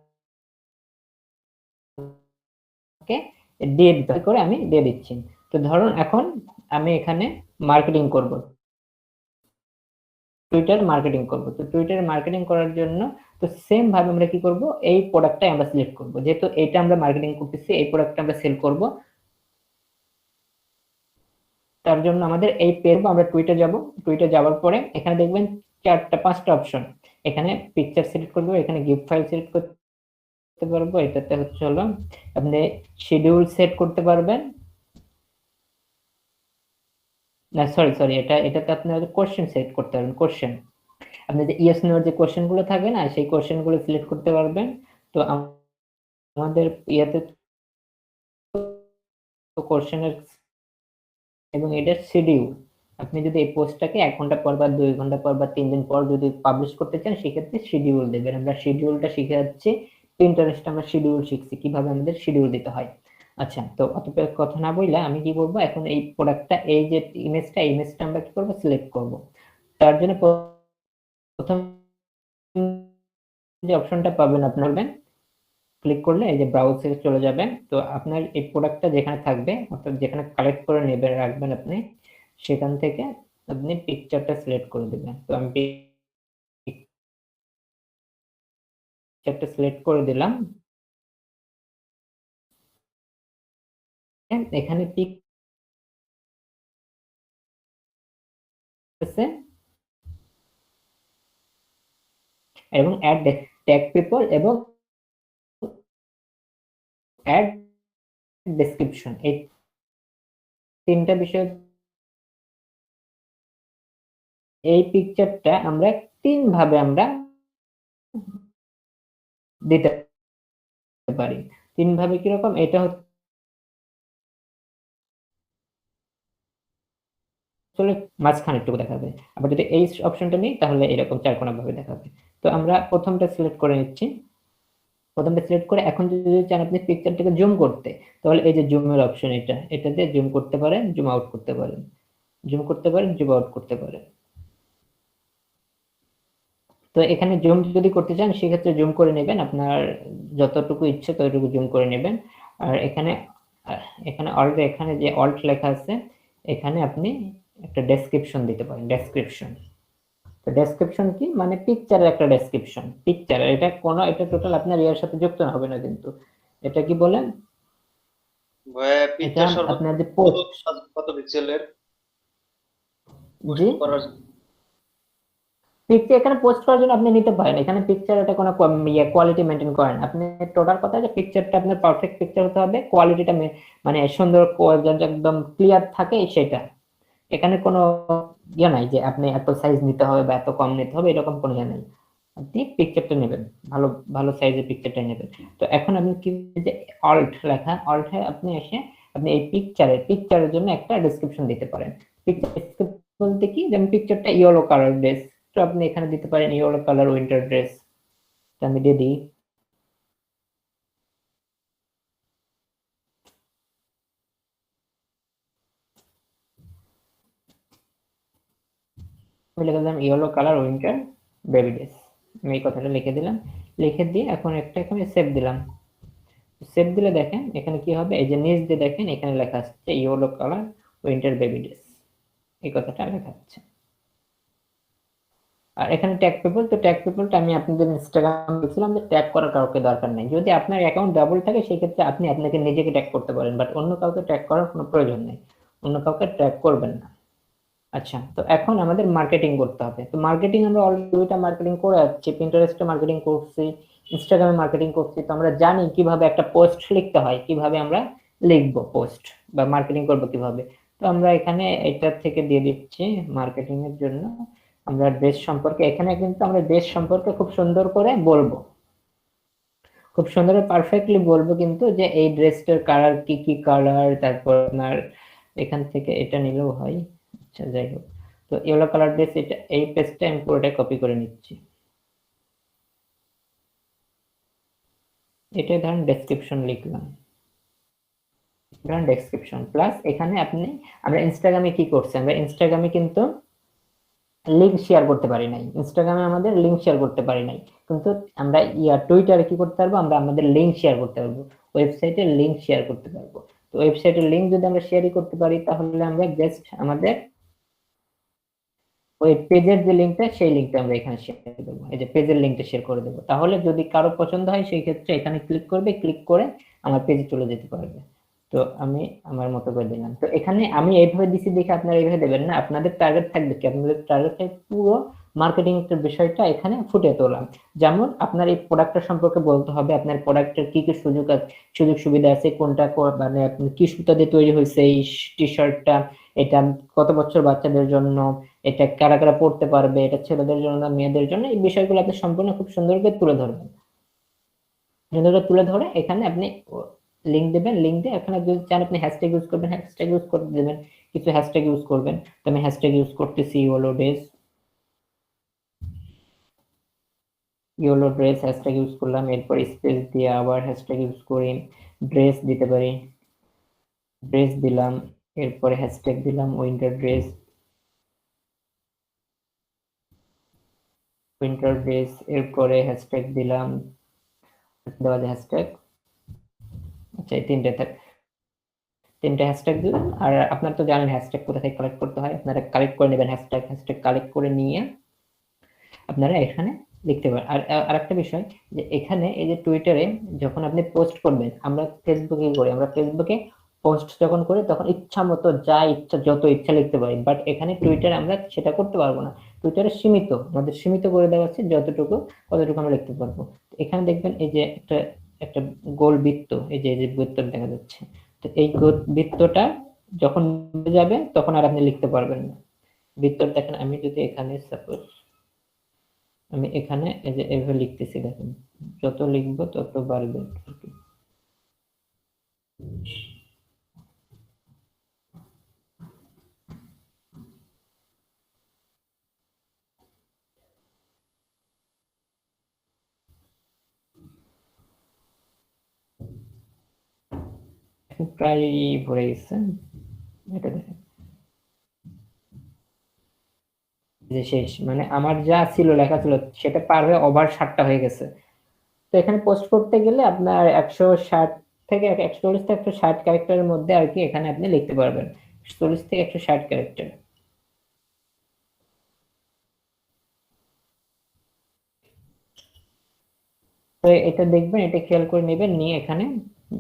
দিয়ে দিতে হবে, করে আমি দিয়ে দিচ্ছি। তো ধরুন এখন আমি এখানে মার্কেটিং করব, টুইটার মার্কেটিং করব। তো টুইটার মার্কেটিং করার জন্য তো সেম ভাবে আমরা কি করব, এই প্রোডাক্টটাই আমরা সিলেক্ট করব, যেহেতু এটা আমরা মার্কেটিং করতেছি, এই প্রোডাক্টটা আমরা সেল করব। তার জন্য আমাদের এই পেজ, আমরা টুইটার যাওয়ার পরে এখানে দেখবেন 4-5টা অপশন। এখানে পিকচার সিলেক্ট করব, এখানে গিফট ফাইল সিলেক্ট করতে পারবো, এটাতে হচ্ছে হলো আপনি শিডিউল সেট করতে পারবেন, না সরি এটাতে আপনি কোশ্চেন সেট করতে পারবেন। কোশ্চেন আপনি যে ইয়েস নো যে কোশ্চেন গুলো থাকে না, সেই কোশ্চেন গুলো সিলেক্ট করতে পারবেন। তো আমাদের ইয়াতে কোশ্চেনের এবং এটার শিডিউল, আপনি যদি এই পোস্টটাকে 1 ঘন্টা পর বা 2 ঘন্টা পর বা 3 দিন পর যদি পাবলিশ করতে চান, সেক্ষেত্রে শিডিউল দেবেন। আমরা শিডিউলটা শিখে যাচ্ছি, পিন্টারেস্ট আমরা শিডিউল শিখছি কিভাবে আমাদের শিডিউল দিতে হয়। আচ্ছা, তো অত কথা না বললে আমি কি করব, এখন এই প্রোডাক্টটা, এই যে ইমেজটা আমরা কি করব, সিলেক্ট করব। তার জন্য প্রথম যে অপশনটা পাবেন, আপনার ক্লিক করলে এই যে ব্রাউজারে চলে যাবেন। তো আপনার এই প্রোডাক্টটা যেখানে থাকবে, অর্থাৎ যেখানে কালেক্ট করে নেবেন রাখবেন আপনি, সেখান থেকে আপনি পিকচারটা সিলেক্ট করে দিবেন। তো আমি পিকচারটা সিলেক্ট করে দিলাম। এখানে পিক আছে এবং অ্যাড ট্যাগ পিপল এবং অ্যাড ডেসক্রিপশন, এই 3টা বিষয়। এই পিকচারটা আমরা 3 ভাবে আমরা দিতে পারি। 3 ভাবে কিরকম, এটা হচ্ছে মাঝখানে একটু দেখাবে। আবার যদি এই অপশনটা নিই তাহলে এরকম 4 কোণা ভাবে দেখাবে। তো আমরা প্রথমটা সিলেক্ট করে নিচ্ছি। প্রথমটা সিলেক্ট করে এখন যদি চান আপনি পিকচারটাকে জুম করতে, তাহলে এই যে জুমের অপশন, এটা দিয়ে জুম করতে পারেন, জুম আউট করতে পারেন, জুম করতে পারেন, জুম আউট করতে পারেন। তো এখানে জুম যদি করতে চান সেক্ষেত্রে জুম করে নেবেন, আপনার যতটুকু ইচ্ছে ততটুকু জুম করে নেবেন। আর এখানে এখানে অলরেডি এখানে যে অল্ট লেখা আছে এখানে আপনি একটা ডেসক্রিপশন দিতে পারেন, ডেসক্রিপশন। তো ডেসক্রিপশন কি মানে পিকচারের একটা ডেসক্রিপশন, পিকচার এটা টোটাল আপনার ইয়ার সাথে যুক্ত হবে না, কিন্তু এটা কি বলেন, ভাইয়া এটা পিকচার সর্বোচ্চ আপনার যে পোস্ট, কত পিক্সেলের জি করার জন্য? পিকচার এখানে পোস্ট করার জন্য আপনি নিতে পারেন, এখানে পিকচার এটা কোনো কোয়ালিটি মেনটেন করেন আপনি। টোটাল কথা যে পিকচারটা আপনার পারফেক্ট পিকচার হতে হবে, কোয়ালিটিটা মানে সুন্দর একদম ক্লিয়ার থাকে সেটা। এখানে কোনো ইয়ে নাই যে আপনি এত সাইজ নিতে হবে বা এত কম নিতে হবে, এরকম কোনো ইয়ে নাই। আপনি পিকচারটা নেবেন, ভালো ভালো সাইজের পিকচারটা নেবেন। তো এখন আপনি কি যে অল্ট লেখা, অল্টে আপনি এসে আপনি এই পিকচারের জন্য একটা ডেসক্রিপশন দিতে পারেন। পিকচার বলতে কি, যেমন পিকচারটা ইয়েলো কালার ড্রেস, তো আপনি এখানে দিতে পারেন ইয়েলো কালার উইন্টার ড্রেস। আমি দিয়ে দিই, আমি লিখে দিলাম yellow colour winter baby dress, আমি এই কথাটা লিখে দিলাম। লিখে দিয়ে এখন এখানে সেভ দিলাম। সেভ দিলে দেখেন এখানে কি হবে, এই যে নিচ দিয়ে দেখেন এখানে লেখা আসছে yellow colour winter baby dress, এই কথাটা লেখা আছে। আর এখানে ট্যাগ পিপল, তো ট্যাগ পিপলটা আমি আপনাদের ইনস্টাগ্রাম বলছিলাম যে ট্যাগ করার কাউকে দরকার নেই। যদি আপনার অ্যাকাউন্ট ডাবল থাকে সেই ক্ষেত্রে আপনি আপনাকে নিজেকে ট্যাগ করতে পারেন, বাট অন্য কাউকে ট্যাগ করার কোনো প্রয়োজন নেই, অন্য কাউকে ট্যাগ করবেন না। আচ্ছা, তো এখন আমাদের মার্কেটিং করতে হবে। তো মার্কেটিং আমরা অলরেডি দুইটা মার্কেটিং করে যাচ্ছি, পিন্টারেস্টে মার্কেটিং করছি, ইনস্টাগ্রামে মার্কেটিং করছি। তো আমরা জানি কিভাবে একটা পোস্ট লিখতে হয়, কিভাবে আমরা লিখবো পোস্ট বা মার্কেটিং করবো কিভাবে। তো আমরা এখানে এটা থেকে দিয়ে দিচ্ছি মার্কেটিং এর জন্য। আমরা ড্রেস সম্পর্কে, এখানে কিন্তু আমরা ড্রেস সম্পর্কে খুব সুন্দর করে বলবো, খুব সুন্দর পারফেক্টলি বলবো, কিন্তু যে এই ড্রেসটার কালার কি কি কালার, তারপর আপনার এখান থেকে এটা নিলেও হয়। আচ্ছা যাই হোক, তো ইয়েলো কালার ড্রেস, এটা এই পেজটা আমি পুরোটা কপি করে নিচ্ছি। এটা ধরেন ডেসক্রিপশন লিখলাম, ধরেন ডেসক্রিপশন প্লাস এখানে আপনি, আমরা ইনস্টাগ্রামে কি করছি, আমরা ইনস্টাগ্রামে কিন্তু লিংক শেয়ার করতে পারি নাই, ইনস্টাগ্রামে আমাদের লিংক শেয়ার করতে পারি নাই, কিন্তু আমরা টুইটারে কি করতে পারবো, আমরা আমাদের লিংক শেয়ার করতে পারবো, ওয়েবসাইটের লিংক শেয়ার করতে পারবো। তো ওয়েবসাইটের লিংক যদি আমরা শেয়ারই করতে পারি তাহলে আমরা জাস্ট আমাদের ওই পেজের যে লিংকটা সেই লিংকটা আমরা এখানে শেয়ার করে দেবো, এই যে পেজের লিংকটা শেয়ার করে দেবো। তাহলে যদি কারো পছন্দ হয় সেই ক্ষেত্রে এখানে ক্লিক করবে, ক্লিক করে আমার পেজে চলে যেতে পারবে। তো আমি আমার মতো করে দিলাম। তো এখানে আমি এইভাবে দিছি দেখে আপনারা এইভাবে দেবেন না, আপনাদের টার্গেট থাকবে কি, আপনাদের টার্গেট পুরো মার্কেটিং এর বিষয়টা এখানে ফুটিয়ে তোলা। যেমন আপনার এই প্রোডাক্টটা সম্পর্কে বলতে হবে, আপনার প্রোডাক্টের কি কি সুযোগ সুবিধা আছে, কোনটা মানে আপনি কি সুতা দিয়ে তৈরি হয়েছে এই টি শার্টটা, এটা কত বছর বাচ্চাদের জন্য, এটা কারা কারা পড়তে পারবে, এটা ছেলেদের জন্য না মেয়েদের জন্য, এই বিষয়গুলো আপনি সম্পূর্ণ খুব সুন্দর করে তুলে ধরবেন। সুন্দর করে তুলে ধরে এখানে আপনি লিংক দেবেন, লিংক দিয়ে এখানে যদি চান আপনি হ্যাশট্যাগ ইউজ করবেন, হ্যাশট্যাগ ইউজ করে দেবেন, কিছু হ্যাশট্যাগ ইউজ করবেন। তো আমি হ্যাশট্যাগ ইউজ করতেছি ইয়েলো ড্রেস হ্যাশট্যাগ ইউজ করলাম, এরপর স্পেস দিয়ে আবার হ্যাশট্যাগ ইউজ করি, ড্রেস দিতে পারি, ড্রেস দিলাম, এরপরে হ্যাশট্যাগ দিলাম উইন্টার ড্রেস, এরপরে হ্যাশট্যাগ দিলাম, দেওয়া যায় হ্যাশট্যাগ। আচ্ছা এই তিনটে হ্যাশট্যাগ দিলাম। আর আপনারা তো জানেন হ্যাশট্যাগ কোথা থেকে কালেক্ট করতে হয়, আপনারা কালেক্ট করে নেবেন, হ্যাশট্যাগ কালেক্ট করে নিয়ে আপনারা এখানে লিখতে পারেন। আর আরেকটা বিষয় যে এখানে এই যে টুইটারে যখন আপনি পোস্ট করবেন, আমরা ফেসবুকে করি, আমরা ফেসবুকে পোস্ট যখন করি তখন ইচ্ছা মতো যা ইচ্ছা যত ইচ্ছা লিখতে পারি, বাট এখানে টুইটারে আমরা সেটা করতে পারবো না। টুইটারে সীমিত, আমাদের সীমিত করে দেওয়া আছে, যতটুকু কতটুকু আমরা লিখতে পারবো। এখানে দেখবেন এই যে একটা গোল বৃত্ত, এই যে বৃত্তটা দেখা যাচ্ছে, তো এই বৃত্তটা যখন যাবে তখন আর আপনি লিখতে পারবেন না। বৃত্তটা দেখেন, আমি যদি এখানে সাপোজ আমি এখানে এই যে এভাবে লিখতেছি, দেখেন যত লিখবো তত বাড়বে আর কি। প্রায় ভরে গেছে, এটা দেখেন যে শেষ, মানে আমার যা ছিল লেখা ছিল সেটা পার হয়ে ওভার 60টা হয়ে গেছে। তো এখানে পোস্ট করতে গেলে আপনার 160 থেকে 140 থেকে 160 ক্যারেক্টারের মধ্যে আর কি এখানে আপনি লিখতে পারবেন, 140 থেকে 160 ক্যারেক্টার। তো এটা দেখবেন, এটা খেয়াল করে নেবেন, নিয়ে এখানে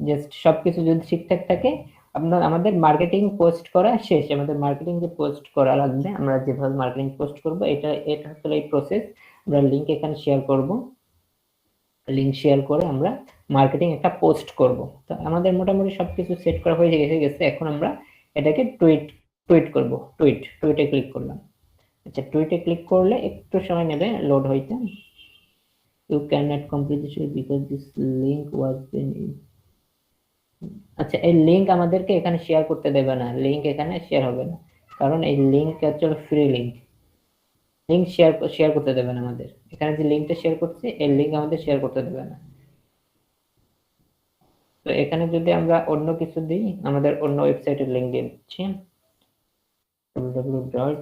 জাস্ট সবকিছু যদি ঠিকঠাক থাকে আপনার আমাদের মার্কেটিং পোস্ট করা শেষ। আমাদের মার্কেটিং যে পোস্ট করা লাগবে, আমরা যেভাবে মার্কেটিং পোস্ট করব এটা হচ্ছে এই প্রসেস। আমরা লিংক এখানে শেয়ার করব, লিংক শেয়ার করে আমরা মার্কেটিং একটা পোস্ট করব। তো আমাদের মোটামুটি সবকিছু সেট করা হয়ে গেছে। এখন আমরা এটাকে টুইট করব। টুইটে ক্লিক করলাম। আচ্ছা, টুইটে ক্লিক করলে একটু সময় নেবে লোড হইতে। You cannot complete this because this link was been আচ্ছা, এই লিংক আমাদেরকে এখানে শেয়ার করতে দেবে না, লিংক এখানে শেয়ার হবে না, কারণ এই link actually free link share করতে দেবে না আমাদের। এখানে যে লিংকটা শেয়ার করছি এই লিংক আমাদের শেয়ার করতে দেবে না। তো এখানে যদি আমরা অন্য কিছু দিই, আমাদের অন্য ওয়েবসাইটের লিংক দিয়ে দিচ্ছি, www.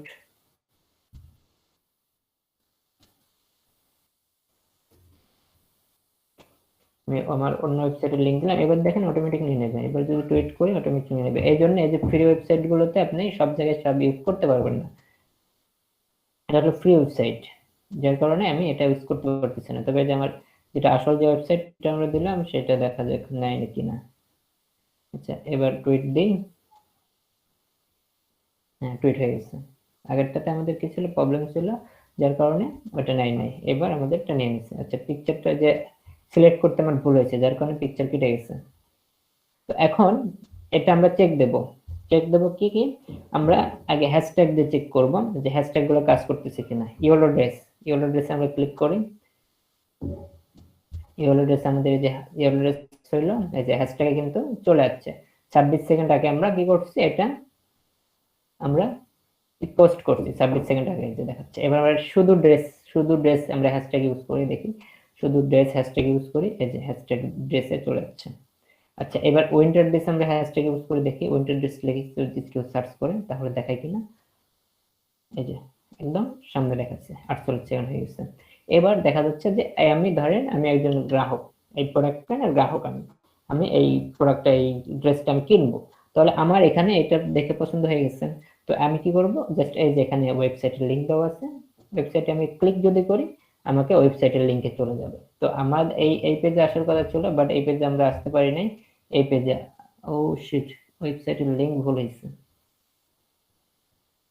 আমি আমার অন্য ওয়েবসাইটের লিংক দিলাম, এবার দেখেন অটোমেটিক নিয়ে নেবে। এবার যদি টুইট করি অটোমেটিক নিয়ে নেবে। এই জন্য এই যে ফ্রি ওয়েবসাইট গুলোতে আপনি সব জায়গায় সব ইউজ করতে পারবেন না, এটা হলো ফ্রি ওয়েবসাইট, যার কারণে আমি এটা ইউজ করতে পারতেছি না। তবে যে আমার যেটা আসল যে ওয়েবসাইটটা আমরা দিলাম সেটা দেখা যাক নেয় নাকি না। আচ্ছা, এবার টুইট দিই। হ্যাঁ, টুইট হয়ে গেছে। আগেরটাতে আমাদের কি ছিল, প্রবলেম ছিল, যার কারণে ওটা নাই। এবার আমাদেরটা নিয়ে নিচ্ছে। আচ্ছা, পিকচারটা যে সিলেক্ট করতে আমার ভুল হয়েছে, যার কারণে পিকচার কেটে গেছে। তো এখন এটা আমরা চেক দেব কি আমরা আগে হ্যাশট্যাগ দিয়ে চেক করব যে হ্যাশট্যাগ গুলো কাজ করতেছে কিনা। ইয়েলো ড্রেস আমরা ক্লিক করি। ইয়েলো ড্রেস আমাদের এই যে ইয়েলো ড্রেস হইলো, এই যে হ্যাশট্যাগে কিন্তু চলে যাচ্ছে। 26 সেকেন্ড আগে আমরা কি করছি, এটা আমরা পোস্ট করছি 26 সেকেন্ড আগে, যে দেখাচ্ছে। এবার আমরা শুধু ড্রেস আমরা হ্যাশট্যাগ ইউজ করি, দেখি শুধু ড্রেস হ্যাশট্যাগ ইউজ করি, এই যে হ্যাশট্যাগ ড্রেসে চলে যাচ্ছে। আচ্ছা, এবার উইন্টার ড্রেস আমরা হ্যাশট্যাগ ইউজ করে দেখি, উইন্টার ড্রেস লিখে যদি কেউ সার্চ করে তাহলে দেখায় কিনা। এই যে একদম সামনে দেখাচ্ছে 48 সেকেন্ড হয়ে গেছে। এবার দেখা যাচ্ছে যে আমি ধরেন আমি একজন গ্রাহক, এই প্রোডাক্টের গ্রাহক, আমি এই প্রোডাক্টটা এই ড্রেসটা আমি কিনবো, তাহলে আমার এখানে এটা দেখে পছন্দ হয়ে গেছে। তো আমি কি করব, জাস্ট এই যে এখানে ওয়েবসাইটের লিংক দেওয়া আছে, ওয়েবসাইটে আমি ক্লিক যদি করি আমাকে ওয়েবসাইটের লিংকে চলে যাবে। তো আমার এই পেজে আসার কথা ছিল, বাট এই পেজে আমরা আসতে পারি নাই। এই পেজে ওয়েবসাইটের লিংক ভুল হয়েছে,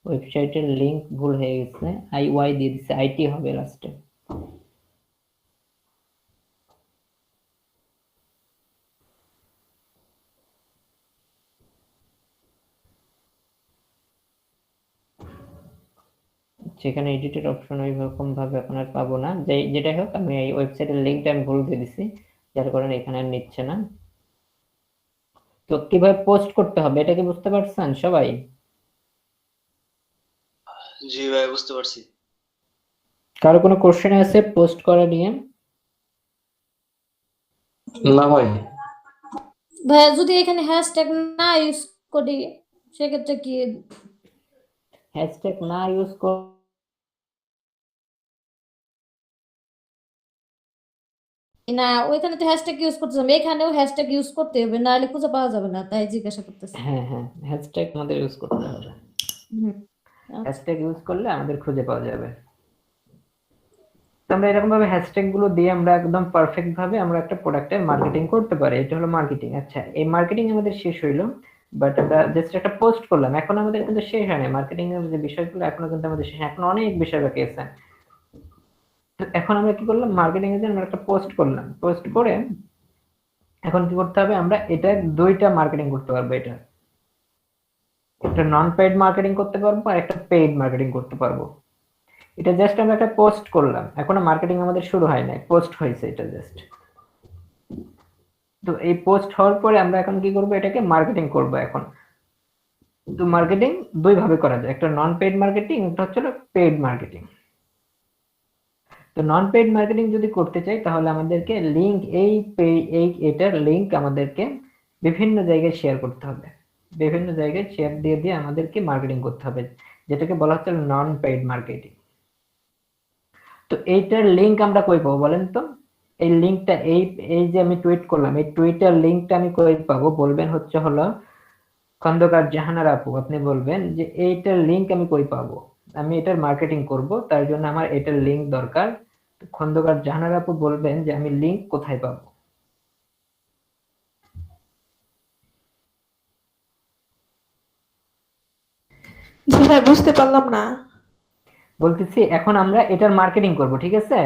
ওয়েবসাইটের লিংক ভুল হয়ে গেছে, আইওয়াই দিয়ে দিচ্ছে, আইটি হবে লাস্টে। সেখানে এডিটের অপশন ওইরকম ভাবে এখন আর পাবো না। যেটাই হোক, আমি এই ওয়েবসাইটের লিংকটা আমি ভুল দিয়ে দিছি, যার কারণে এখানে আর নিচ্ছে না। তো কিভাবে পোস্ট করতে হবে এটা কি বুঝতে পারছেন সবাই? জি ভাই, বুঝতে পারছি। কারো কোনো কোশ্চেন আছে পোস্ট করা নিয়ে? না ভাই, ভাইয়া যদি এখানে হ্যাশট্যাগ না ইউজ করি সেক্ষেত্রে কি? হ্যাশট্যাগ না ইউজ কর, না, ওইখানে তো হ্যাশট্যাগ ইউজ করতে হবে, এখানেও হ্যাশট্যাগ ইউজ করতে হবে, নাহলে খুঁজে পাওয়া যাবে না, তাই জিজ্ঞাসা করতেছি। হ্যাঁ হ্যাশট্যাগ আমাদের ইউজ করতে হবে। হ্যাশট্যাগ ইউজ করলে আমাদের খুঁজে পাওয়া যাবে। তো আমরা এরকম ভাবে হ্যাশট্যাগ গুলো দিয়ে আমরা একদম পারফেক্ট ভাবে আমরা একটা প্রোডাক্টের মার্কেটিং করতে পারি। এটা হলো মার্কেটিং। আচ্ছা, এই মার্কেটিং আমাদের শেষ হইলো, বাট আমরা জাস্ট একটা পোস্ট করলাম, এখন আমাদের কিন্তু শেষ হয়নি। মার্কেটিং এর যে বিষয়গুলো এখনো কিন্তু আমাদের শেষ, এখন অনেক বিষয় বাকি আছে। এখন আমরা কি করলাম, মার্কেটিং এর জন্য আমরা একটা পোস্ট করলাম, পোস্ট করে এখন কি করতে হবে, আমরা এটা দুইটা মার্কেটিং করতে পারবো। এটা একটা নন পেইড মার্কেটিং করতে পারবো আর একটা পেইড মার্কেটিং করতে পারবো। এটা জাস্ট আমরা একটা পোস্ট করলাম, এখনো মার্কেটিং আমাদের শুরু হয় নাই, পোস্ট হয়েছে এটা জাস্ট। তো এই পোস্ট হওয়ার পরে আমরা এখন কি করব, এটাকে মার্কেটিং করব এখন। তো মার্কেটিং দুই ভাবে করা যায়, একটা নন পেইড মার্কেটিং, একটা হচ্ছে পেইড মার্কেটিং। তো নন পেইড মার্কেটিং যদি করতে চাই তাহলে আমাদেরকে লিংক এটার লিংক আমাদেরকে বিভিন্ন জায়গায় শেয়ার করতে হবে, বিভিন্ন জায়গায় শেয়ার দিয়ে আমাদেরকে মার্কেটিং করতে হবে, যেটাকে বলা হচ্ছে নন পেইড মার্কেটিং। তো এইটার লিংক আমরা কই পাবো বলেন তো? এই লিংকটা এই যে আমি টুইট করলাম, এই টুইটার লিংকটা আমি কই পাবো? বলবেন হচ্ছে হলো খন্দকার জাহানারা আপু, আপনি বলবেন যে এইটার লিংক আমি কই পাবো? আমি এটার মার্কেটিং করব, তার জন্য আমার এটার লিংক দরকার। খন্দকার জাহানারা আপু বলবেন যে আমি লিংক কোথায় পাবো? জি ভাই, বুঝতে পারলাম না। বলতেছি এখন আমরা এটার মার্কেটিং করব, ঠিক আছে?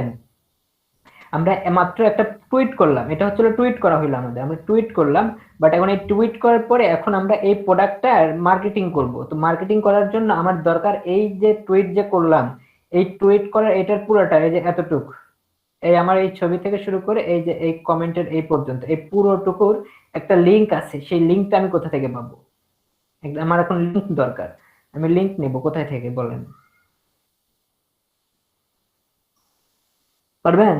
আমরা মাত্র একটা টুইট করলাম, এটা হচ্ছে টুইট করা হইলো আমাদের, আমরা টুইট করলাম, বাট এখন এই টুইট করার পরে এখন আমরা এই প্রোডাক্টটার মার্কেটিং করব। তো মার্কেটিং করার জন্য আমার দরকার এই যে টুইট যে করলাম, এই টুইট করার এটার পুরোটা, এই যে এতটুক, এই আমার এই ছবি থেকে শুরু করে এই যে এই কমেন্টের এই পর্যন্ত, এই পুরোটুকুর একটা লিংক আছে। সেই লিংকটা আমি কোথা থেকে পাবো? আমার এখন লিংক দরকার, আমি লিংক নেব কোথায় থেকে বলেন? পারবেন?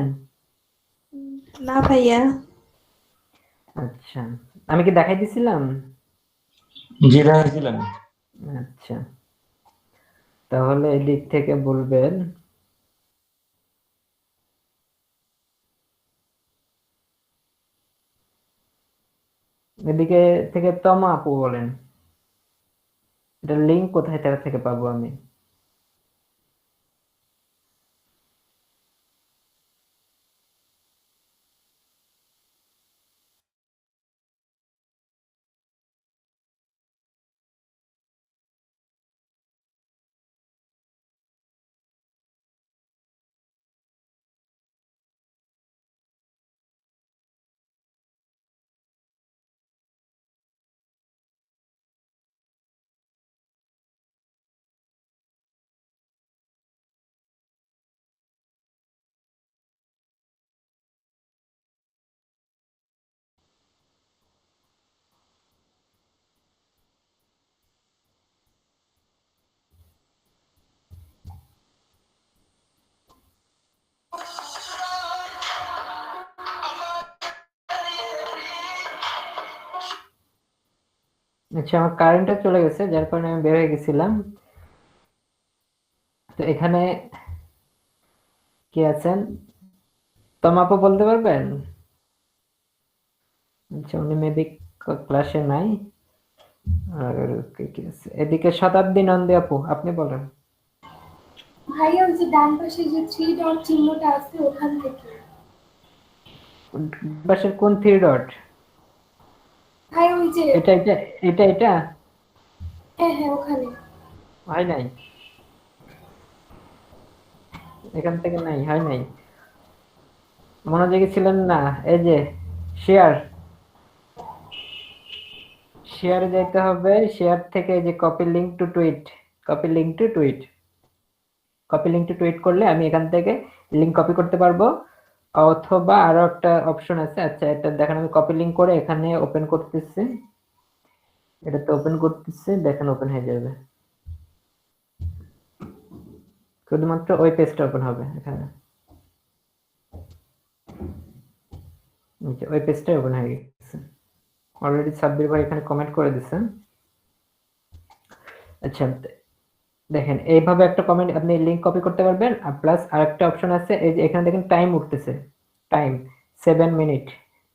না ভাইয়া। আচ্ছা, আমি কি দেখাই দিছিলাম? জি দেখাইছিলেন। আচ্ছা, তাহলে এদিক থেকে বলবেন এদিকে থেকে তমা আপু বলেন এটা লিংক কোথায় থেকে পাবো আমি? আচ্ছা, আমার কারেন্টটা চলে গেছে, যার কারণে আমি বের হয়ে গেছিলাম। তো এখানে কি আছেন তমা আপু বলতে পারবেন? আচ্ছা, উনি মেবি ক্লাসে নাই। আর কি আছে এদিকে? শতাব্দী নন্দী আপু, আপনি বলেন। ভাইয়া ওই যে ডান পাশে যে 3 ডট চিহ্নটা আছে ওখান থেকে। বাসের কোন 3 ডট? ভাই ওই যে এটা এটা এটা এটা হ্যাঁ হ্যাঁ ওখানে। হয় নাই, এখান থেকে নাই, হয় নাই, মনোযোগী ছিলেন না। এই যে শেয়ার, শেয়ারে যাইতে হবে, শেয়ার থেকে এই যে copy link to tweet, copy link to tweet, copy link to tweet করলে আমি এখান থেকে লিংক কপি করতে পারবো। অথবা আরো একটা অপশন আছে, আচ্ছা এটা দেখেন, আমি কপি লিংক করে এখানে ওপেন করতেছি, এটাতে ওপেন করতেছি, দেখেন ওপেন হয়ে যাবে, শুধুমাত্র ওই পেজটা ওপেন হবে এখানে, ওই পেজটা ওপেন হয়ে গেছে অলরেডি। সাব্বির ভাই এখানে কমেন্ট করে দিচ্ছেন। আচ্ছা দেখেন, এইভাবে একটা কমেন্ট আপনি লিংক কপি করতে পারবেন। আর প্লাস আরেকটা অপশন আছে, এই যে এখানে দেখেন টাইম উঠতেছে, টাইম 7 মিনিট।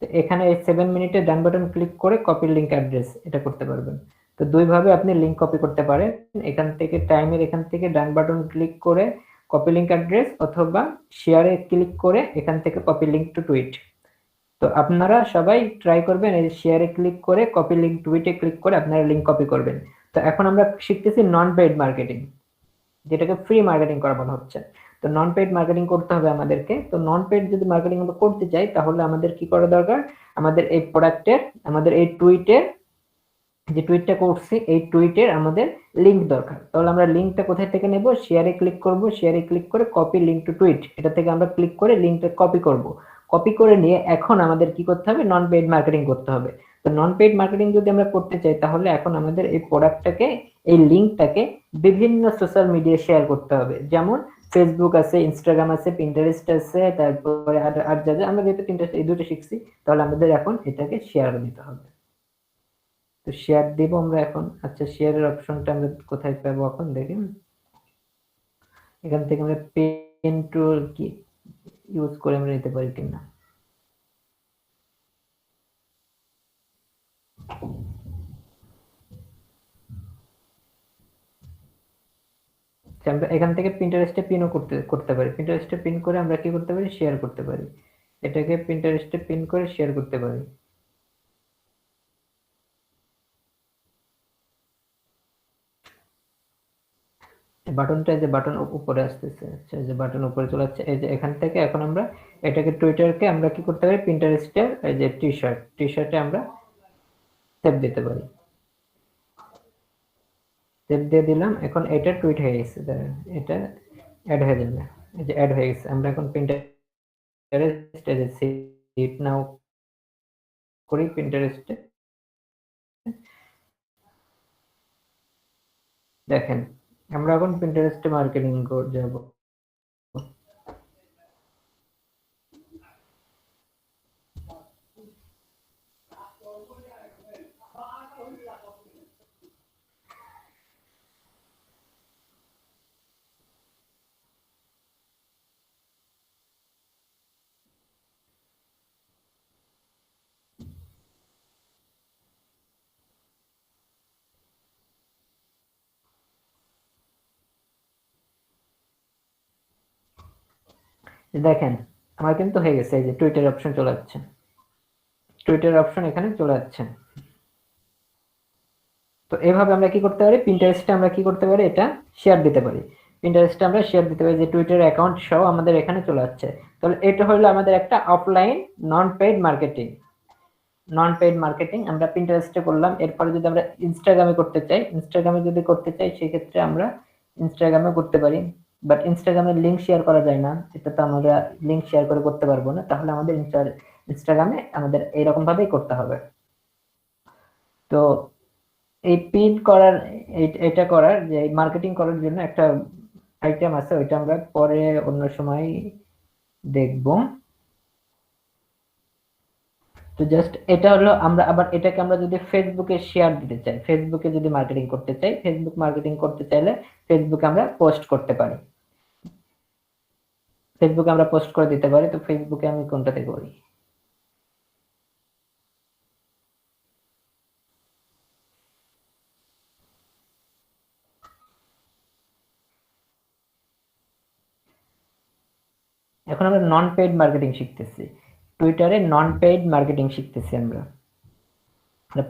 তো এখানে এই 7 মিনিটে ডান বাটন ক্লিক করে কপি লিংক অ্যাড্রেস এটা করতে পারবেন। তো দুইভাবে আপনি লিংক কপি করতে পারেন, এখান থেকে টাইমের এখান থেকে ডান বাটন ক্লিক করে কপি লিংক অ্যাড্রেস, অথবা শেয়ারে ক্লিক করে এখান থেকে কপি লিংক টু টুইট। তো আপনারা সবাই ট্রাই করবেন, এই শেয়ারে ক্লিক করে কপি লিংক টুইটে ক্লিক করে আপনারা লিংক কপি করবেন। তো এখন আমরা শিখতেছি নন পেইড মার্কেটিং, যেটাকে ফ্রি মার্কেটিং করা বলা হচ্ছে। তো নন পেইড মার্কেটিং করতে হবে আমাদেরকে। তো নন পেইড যদি মার্কেটিং আমরা করতে চাই তাহলে আমাদের কি করা দরকার? আমাদের এই প্রোডাক্টের, আমাদের এই টুইটের, যে টুইটটা করছি এই টুইটের আমাদের লিংক দরকার। তাহলে আমরা লিংকটা কোথায় থেকে নেব? শেয়ারে ক্লিক করব, শেয়ারে ক্লিক করে কপি লিংক টু টুইট, এটা থেকে আমরা ক্লিক করে লিংকটা কপি করব। কপি করে নিয়ে এখন আমাদের কি করতে হবে? নন পেইড মার্কেটিং করতে হবে। তো নন পেইড মার্কেটিং যদি আমরা করতে চাই তাহলে এখন আমাদের এই প্রোডাক্টটাকে, এই লিংকটাকে বিভিন্ন সোশ্যাল মিডিয়া শেয়ার করতে হবে। যেমন ফেসবুক আছে, ইনস্টাগ্রাম আছে, পিন্টারেস্ট আছে, তারপরে আর যা যা আমরা যেহেতু এই দুটো শিখছি, তাহলে আমাদের এখন এটাকে শেয়ার দিতে হবে। তো শেয়ার দিব আমরা এখন। আচ্ছা, শেয়ারের অপশনটা আমরা কোথায় পাবো এখন দেখেন, এখান থেকে আমরা পেজ টুল কি ইউজ করে আমরা নিতে পারি কিনা। আমরা এখান থেকে পিন্টারেস্টে পিনও করতে পারি। পিন্টারেস্টে পিন করে আমরা কি করতে পারি, শেয়ার করতে পারি। এটাকে পিন্টারেস্টে পিন করে শেয়ার করতে পারি। বাটনটা, এই যে বাটন উপরে আসতেছে, আচ্ছা এই যে বাটন উপরে চলে যাচ্ছে, এই যে এখান থেকে এখন আমরা এটাকে টুইটারকে আমরা কি করতে পারি, পিন্টারেস্টের এই যে টি-শার্টে আমরা সেভ দিতে পারি। সেভ দিয়ে দিলাম, এখন এটা টুইট হয়ে গেছে, এটা অ্যাড হয়ে যাবে, এই যে অ্যাড হয়ে গেছে। আমরা এখন পিন্টারেস্ট এই যে সিট নাও করি পিন্টারেস্টে, দেখেন আমরা এখন পিন্টারেস্টে মার্কেটিং করে যাব। দেখেন আমার কিন্তু হয়ে গেছে, এই যে টুইটার অপশন চলে যাচ্ছে, টুইটার অপশন এখানে চলে যাচ্ছে। তো এইভাবে আমরা কি করতে পারি, পিন্টারেস্টে আমরা কি করতে পারি, এটা শেয়ার দিতে পারি। পিন্টারেস্টে আমরা শেয়ার দিতে পারি, যে টুইটার অ্যাকাউন্ট সহ আমাদের এখানে চলে যাচ্ছে। তাহলে এটা হলো আমাদের একটা অফলাইন নন পেইড মার্কেটিং। নন পেইড মার্কেটিং আমরা পিন্টারেস্টে করলাম। এরপরে যদি আমরা ইনস্টাগ্রামে করতে চাই, সেক্ষেত্রে আমরা ইনস্টাগ্রামে করতে পারি। বাট ইনস্টাগ্রামে লিংক শেয়ার করা যায় না, এটা তো আমরা লিংক শেয়ার করে করতে পারবো না। তাহলে আমাদের ইনস্টাগ্রামে আমাদের এইরকম ভাবেই করতে হবে। তো এই পিন করার, এটা করার, যে মার্কেটিং করার জন্য একটা আইটেম আছে, ওইটা আমরা পরে অন্য সময় দেখব। তো জাস্ট এটা হলো, আমরা আবার এটাকে আমরা যদি ফেসবুকে শেয়ার দিতে চাই, ফেসবুকে যদি মার্কেটিং করতে চাই, ফেসবুক মার্কেটিং করতে চাইলে ফেসবুকে আমরা পোস্ট করতে পারি, ফেসবুকে আমরা পোস্ট করে দিতে পারি। তো ফেসবুকে আমি কোনটাতে করি, এখন আমরা নন পেইড মার্কেটিং শিখতেছি, টুইটারে নন পেইড মার্কেটিং শিখতেছি আমরা।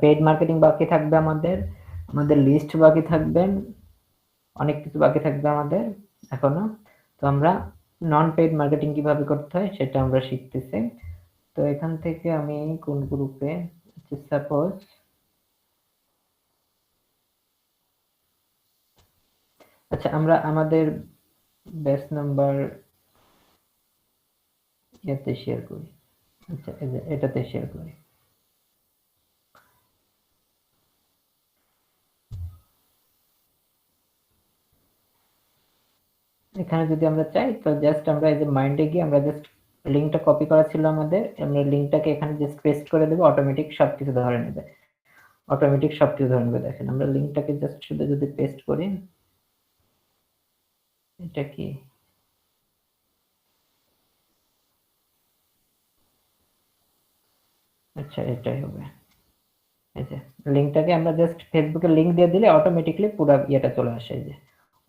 পেইড মার্কেটিং বাকি থাকবে, আমাদের লিস্ট বাকি থাকবে, অনেক কিছু বাকি থাকবে আমাদের এখনো। তো আমরা নন পেইড মার্কেটিং কিভাবে করতে হয় সেটা আমরা শিখতেছি। তো এখান থেকে আমি কোন গ্রুপে, সাপোজ আচ্ছা আমরা আমাদের ব্যাচ নাম্বার এতে শেয়ার করি, আচ্ছা এটাতে শেয়ার করি। এখানে যদি আমরা চাই, তো জাস্ট আমরা এই যে মাইন্ডে গিয়ে আমরা জাস্ট লিংকটা কপি করা ছিল আমাদের, আমরা লিংকটাকে এখানে জাস্ট পেস্ট করে দেব, অটোমেটিক সবকিছু ধরে নেবে, দেখেন আমরা লিংকটাকে জাস্ট শুধু যদি পেস্ট করি, এটা কি, আচ্ছা এটাই হবে। এই যে লিংকটাকে আমরা জাস্ট ফেসবুকে লিংক দিয়ে দিলে অটোমেটিকলি পুরো ইয়েটা চলে আসে, এই যে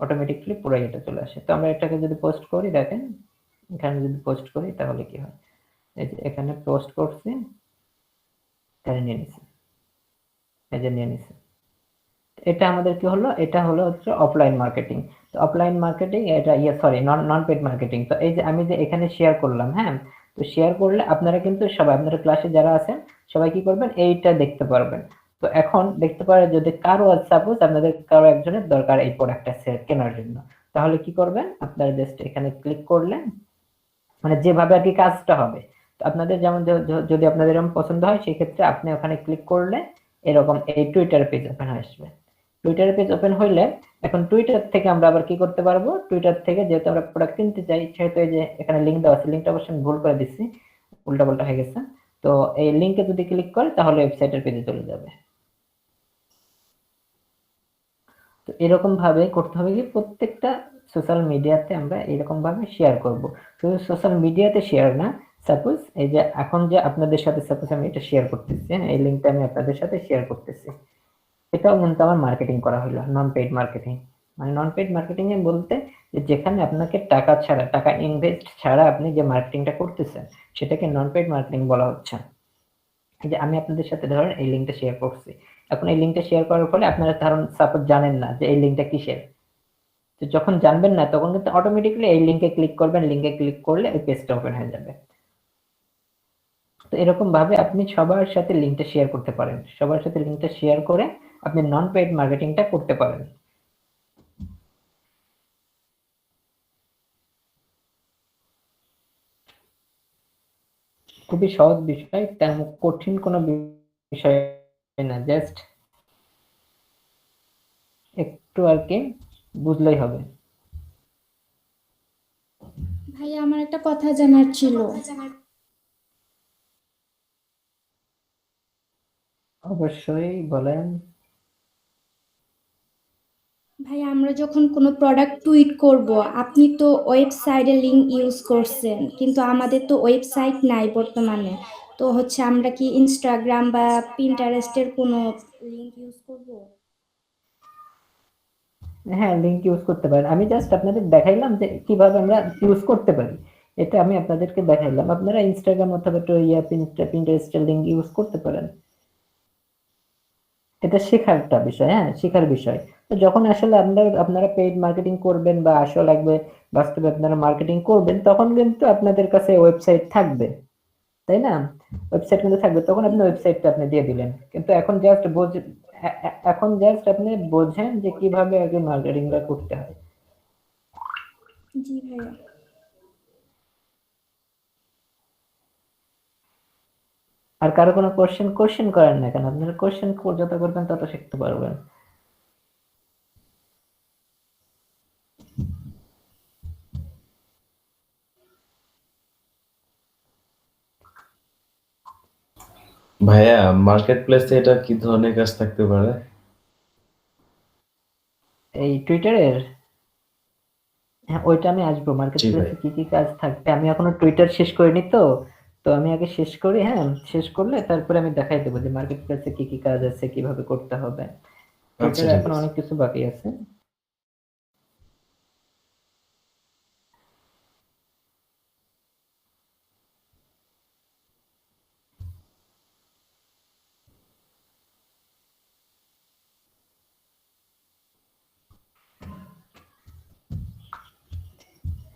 অটোমেটিকলি পুরো ইয়েটা চলে আসে। তো আমরা এটাকে যদি পোস্ট করি, দেখেন এখানে যদি পোস্ট করি তাহলে কি হয়, এই যে এখানে পোস্ট করছি, এখানে নিয়ে নিছে, এই যে নিয়ে নিছে। এটা আমাদের কি হলো, এটা হলো হচ্ছে অফলাইন মার্কেটিং। তো অফলাইন মার্কেটিং এটা সরি নন পেইড মার্কেটিং। তো এই যে আমি যে এখানে শেয়ার করলাম, হ্যাঁ, তো শেয়ার করলে আপনারা কিন্তু সবাই, আপনারা ক্লাসে যারা আছেন সবাই কি করবেন, এইটা দেখতে পারবেন। তো এখন দেখতে পারেন যদি কারো সাপোজ আপনাদের কারো একজনের দরকার এই প্রোডাক্টটা কেনার জন্য, তাহলে কি করবেন, আপনারা জাস্ট এখানে ক্লিক করলেন, মানে যেভাবে আর কি কাজটা হবে। তো আপনাদের যেমন যদি আপনাদের এরকম পছন্দ হয়, সেই ক্ষেত্রে আপনি ওখানে ক্লিক করলে এরকম এই টুইটার পেজ ওপেন হয়ে আসবে। টুইটার পেজ ওপেন হইলে এখন টুইটার থেকে আমরা আবার কি করতে পারবো, টুইটার থেকে যেহেতু আমরা প্রোডাক্ট কিনতে চাই, সেহেতু এই যে এখানে লিংক দেওয়া আছে, লিংকটা অবশ্যই ভুল করে দিচ্ছি, উল্টাপাল্টা হয়ে গেছে। তো এই লিংকে যদি ক্লিক করে তাহলে ওয়েবসাইটের পেজে চলে যাবে। তো এরকম ভাবে করতে হবে কি, প্রত্যেকটা সোশ্যাল মিডিয়াতে আমরা এরকম ভাবে শেয়ার করব। শুধু সোশ্যাল মিডিয়াতে শেয়ার না, সাপোজ এই যে এখন যে আপনাদের সাথে সাপোজ আমি এটা শেয়ার করতেছি, এই লিংকটা আমি আপনাদের সাথে শেয়ার করতেছি, এটাও কিন্তু আমার মার্কেটিং করা হলো, নন পেইড মার্কেটিং। মানে নন পেইড মার্কেটিং এ বলতে যে যেখানে আপনাকে টাকা ছাড়া, টাকা ইনভেস্ট ছাড়া আপনি যে মার্কেটিংটা করতেছেন সেটাকে নন পেইড মার্কেটিং বলা হচ্ছে। এই যে আমি আপনাদের সাথে ধরেন এই লিংকটা শেয়ার করছি, এখন এই লিংকটা শেয়ার করার ফলে আপনারা ধরুন সাপোজ জানেন না যে এই লিংকটা কিসের, তো যখন জানবেন না তখন কিন্তু অটোমেটিক্যালি এই লিংকে ক্লিক করবেন, লিংকে ক্লিক করলে ওই পেজটা ওপেন হয়ে যাবে। তো এরকম ভাবে আপনি সবার সাথে লিংকটা শেয়ার করতে পারেন, সবার সাথে লিংকটা শেয়ার করে আপনি নন পেইড মার্কেটিংটা করতে পারেন। খুবই সহজ বিষয়, তেমন কঠিন কোনো বিষয় না, জাস্ট একটু আর কি বুঝলেই হবে। ভাইয়া আমার একটা কথা জানার ছিল। অবশ্যই বলেন। ভাই আমরা যখন কোনো প্রোডাক্ট টুইট করব, আপনি তো ওয়েবসাইটে লিংক ইউজ করছেন, কিন্তু আমাদের তো ওয়েবসাইট নাই বর্তমানে। তো হচ্ছে আমরা কি ইনস্টাগ্রাম বা পিন্টারেস্টের কোনো লিংক ইউজ করব? হ্যাঁ, লিংক ইউজ করতে পারেন। আমি জাস্ট আপনাদের দেখাইলাম যে কিভাবে আমরা ইউজ করতে পারি, এটা আমি আপনাদেরকে দেখাইলাম। আপনারা ইনস্টাগ্রাম অথবা পিন্টারেস্টের লিংক ইউজ করতে পারেন। এটা শেখার একটা বিষয়, হ্যাঁ শেখার বিষয়। তো যখন আসলে আপনারা পেইড মার্কেটিং করবেন বা আসলে লাগবে বাস্তবে আপনারা মার্কেটিং করবেন, তখন কিন্তু আপনাদের কাছে ওয়েবসাইট থাকবে, তাই না? ওয়েবসাইট কিন্তু থাকবে, তখন আপনি ওয়েবসাইটটা আপনি দিয়ে দিলেন। কিন্তু এখন জাস্ট আপনি বোঝেন যে কিভাবে আগে মার্কেটিংটা করতে হয়। জি ভাইয়া। আর কারো কোনো কোশ্চেন করেন না কেন, আপনারা কোশ্চেন যত করবেন তত শিখতে পারবেন। ভাইয়া মার্কেট প্লেসে এটা কি ধরনের কাজ থাকতে পারে? এই টুইটারের, হ্যাঁ ওইটা আমি আসবো। মার্কেট জি ভাই। প্লেসে কি কি কাজ থাকবে, আমি এখনো টুইটার শেষ করিনি, তো আমি আগে শেষ করি। হ্যাঁ, শেষ করলে তারপরে আমি দেখাই দেবো যে মার্কেট প্লেসে কি কি কাজ আছে, কিভাবে করতে হবে। আচ্ছা টুইটারে ঠিক এখন আছে। অনেক কিছু বাকি আছে।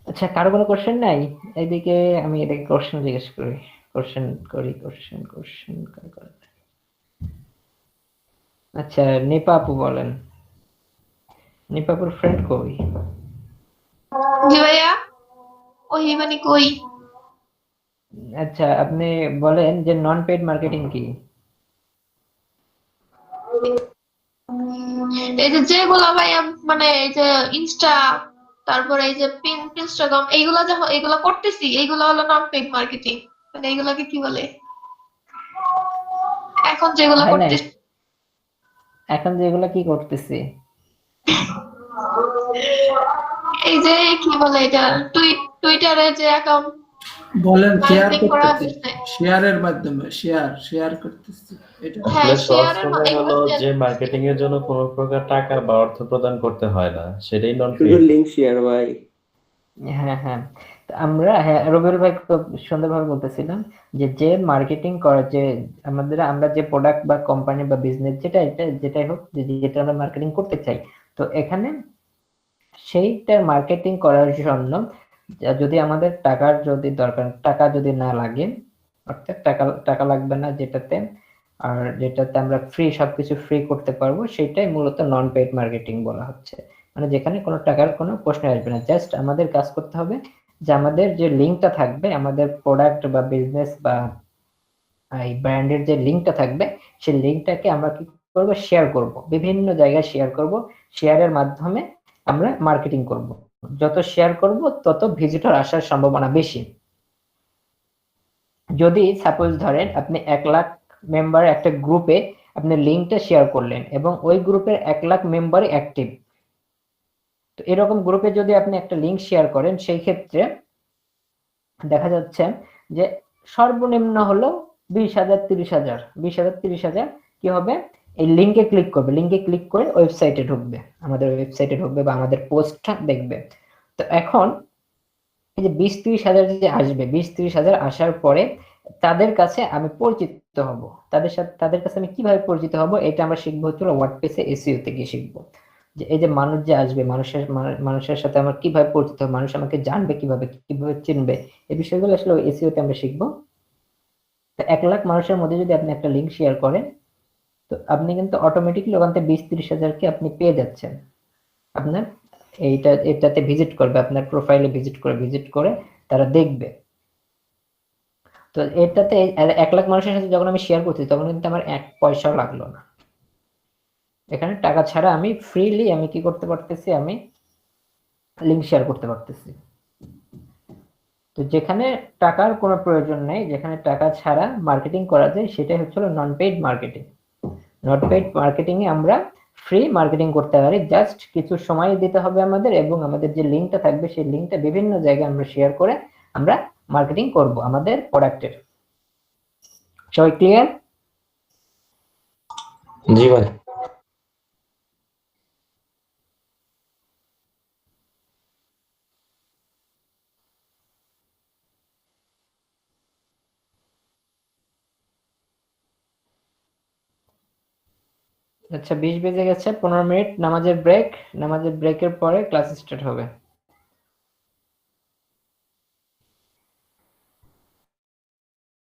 আচ্ছা, কারো কোনো কোশ্চেন নাই? এইদিকে আমি এদিকে কোশ্চেন জিজ্ঞেস করি, কোশ্চেন আচ্ছা, নিপা আপু বলেন, নিপা আপুর ফ্রেন্ড কই? জি ভাইয়া, ওই মানে কই? আচ্ছা, আপনি বলেন যে নন পেইড মার্কেটিং কি? এই যে যেগুলা ভাইয়া মানে এই যে ইনস্টা, তারপরে এই যে ইনস্টাগ্রাম, এইগুলা করতেছি, এইগুলা হলো নন পেইড মার্কেটিং। মানে এইগুলাকে কি বলে এখন যেগুলা হয় নাই, করতেছি? এখন যেগুলা কি করতেছি? এই যে কি বলে এটা, টুইটারে যে অ্যাকাউন্ট বলেন শেয়ার মার্কেটিং করা করতেছি, হয়েছে। শেয়ারের মাধ্যমে শেয়ার করতেছি এটা। হ্যাঁ, মানে শর্ট শেয়ারের ফর্মে হলো যে মার্কেটিং এর জন্য কোনো প্রকার টাকা বা অর্থ প্রদান করতে হয় না, সেটাই নন শুধু পেইড। লিংক শেয়ার ভাই। হ্যাঁ, তো আমরা, হ্যাঁ রবিউল ভাই খুব সুন্দরভাবে বলতেছিলাম যে মার্কেটিং করে, যে আমরা যে প্রোডাক্ট বা কোম্পানি বা বিজনেস যেটাই হোক, যেটা আমরা মার্কেটিং করতে চাই, তো এখানে সেইটার মার্কেটিং করার জন্য যদি আমাদের টাকার যদি দরকার, টাকা যদি না লাগে, অর্থাৎ টাকা লাগবে না যেটাতে, আর যেটাতে আমরা সবকিছু ফ্রি করতে পারবো, সেটাই মূলত নন পেইড মার্কেটিং বলা হচ্ছে। মানে যেখানে কোনো টাকার কোনো প্রশ্ন আসবে না, জাস্ট আমাদের কাজ করতে হবে যে আমাদের যে লিঙ্কটা থাকবে, আমাদের প্রোডাক্ট বা বিজনেস বা এই ব্র্যান্ডের যে লিঙ্কটা থাকবে, সেই লিঙ্কটাকে আমরা কি করব, শেয়ার করব, বিভিন্ন জায়গায় শেয়ার করব। শেয়ারের মাধ্যমে আমরা মার্কেটিং করব। যত শেয়ার করব তত ভিজিটর আসার সম্ভাবনা বেশি। যদি সাপোজ ধরেন আপনি 1 লাখ মেম্বার একটা গ্রুপে আপনি লিঙ্কটা শেয়ার করলেন এবং ওই গ্রুপের 1 লাখ মেম্বারই অ্যাক্টিভ, তো তো এরকম গ্রুপে যদি আপনি একটা লিঙ্ক শেয়ার করেন, সেই ক্ষেত্রে দেখা যাচ্ছে যে সর্বনিম্ন হলো 20,000 30,000 20,000 30,000 কি হবে, এই লিঙ্কে ক্লিক করবে, লিঙ্কে ক্লিক করে ওয়েবসাইটে ঢুকবে, আমাদের ওয়েবসাইটে ঢুকবে বা আমাদের পোস্টটা দেখবে। তো এখন এই যে 20-30,000 যে আসবে, 20-30,000 আসার পরে তাদের কাছে আমি পরিচিত হব, তাদের কাছে আমি কিভাবে পরিচিত হব, এটা আমরা শিখবো হচ্ছে ওয়ার্ডপ্রেসে এসইও তে গিয়ে শিখবো। যে এই যে মানুষ যে আসবে, মানুষের সাথে আমার কিভাবে পরিচিত হবে, মানুষ আমাকে জানবে কিভাবে চিনবে, এই বিষয়গুলো আসলে এসইও তে আমরা শিখবো। তো 1 লাখ মানুষের মধ্যে যদি আপনি একটা লিঙ্ক শেয়ার করেন, তো আপনি কিন্তু অটোমেটিকলি ওখান থেকে 20-30,000 কে আপনি পেয়ে যাচ্ছেন। আপনার এটাতে ভিজিট করবে, আপনার প্রোফাইলে ভিজিট করে তারা দেখবে। তো এটাতে 1 লাখ মানুষের সাথে যখন আমি শেয়ার করছি, তখন কিন্তু আমার 1 পয়সাও লাগলো না। এখানে টাকা ছাড়া আমি ফ্রিলি আমি কি করতে পারতেছি, আমি লিঙ্ক শেয়ার করতে পারতেছি। তো যেখানে টাকার কোনো প্রয়োজন নেই, যেখানে টাকা ছাড়া মার্কেটিং করা যায়, সেটাই হচ্ছে নন পেইড মার্কেটিং। নন পেইড মার্কেটিং এ আমরা ফ্রি মার্কেটিং করতে পারি, জাস্ট কিছু সময় দিতে হবে আমাদের, এবং আমাদের যে লিঙ্কটা থাকবে সেই লিঙ্কটা বিভিন্ন জায়গায় আমরা শেয়ার করে আমরা মার্কেটিং করব আমাদের প্রোডাক্টের। সবাই ক্লিয়ার? জি ভাই। আচ্ছা, 20 বেজে গেছে, 15 মিনিট নামাজের ব্রেক। নামাজের ব্রেকের পরে ক্লাস স্টার্ট হবে।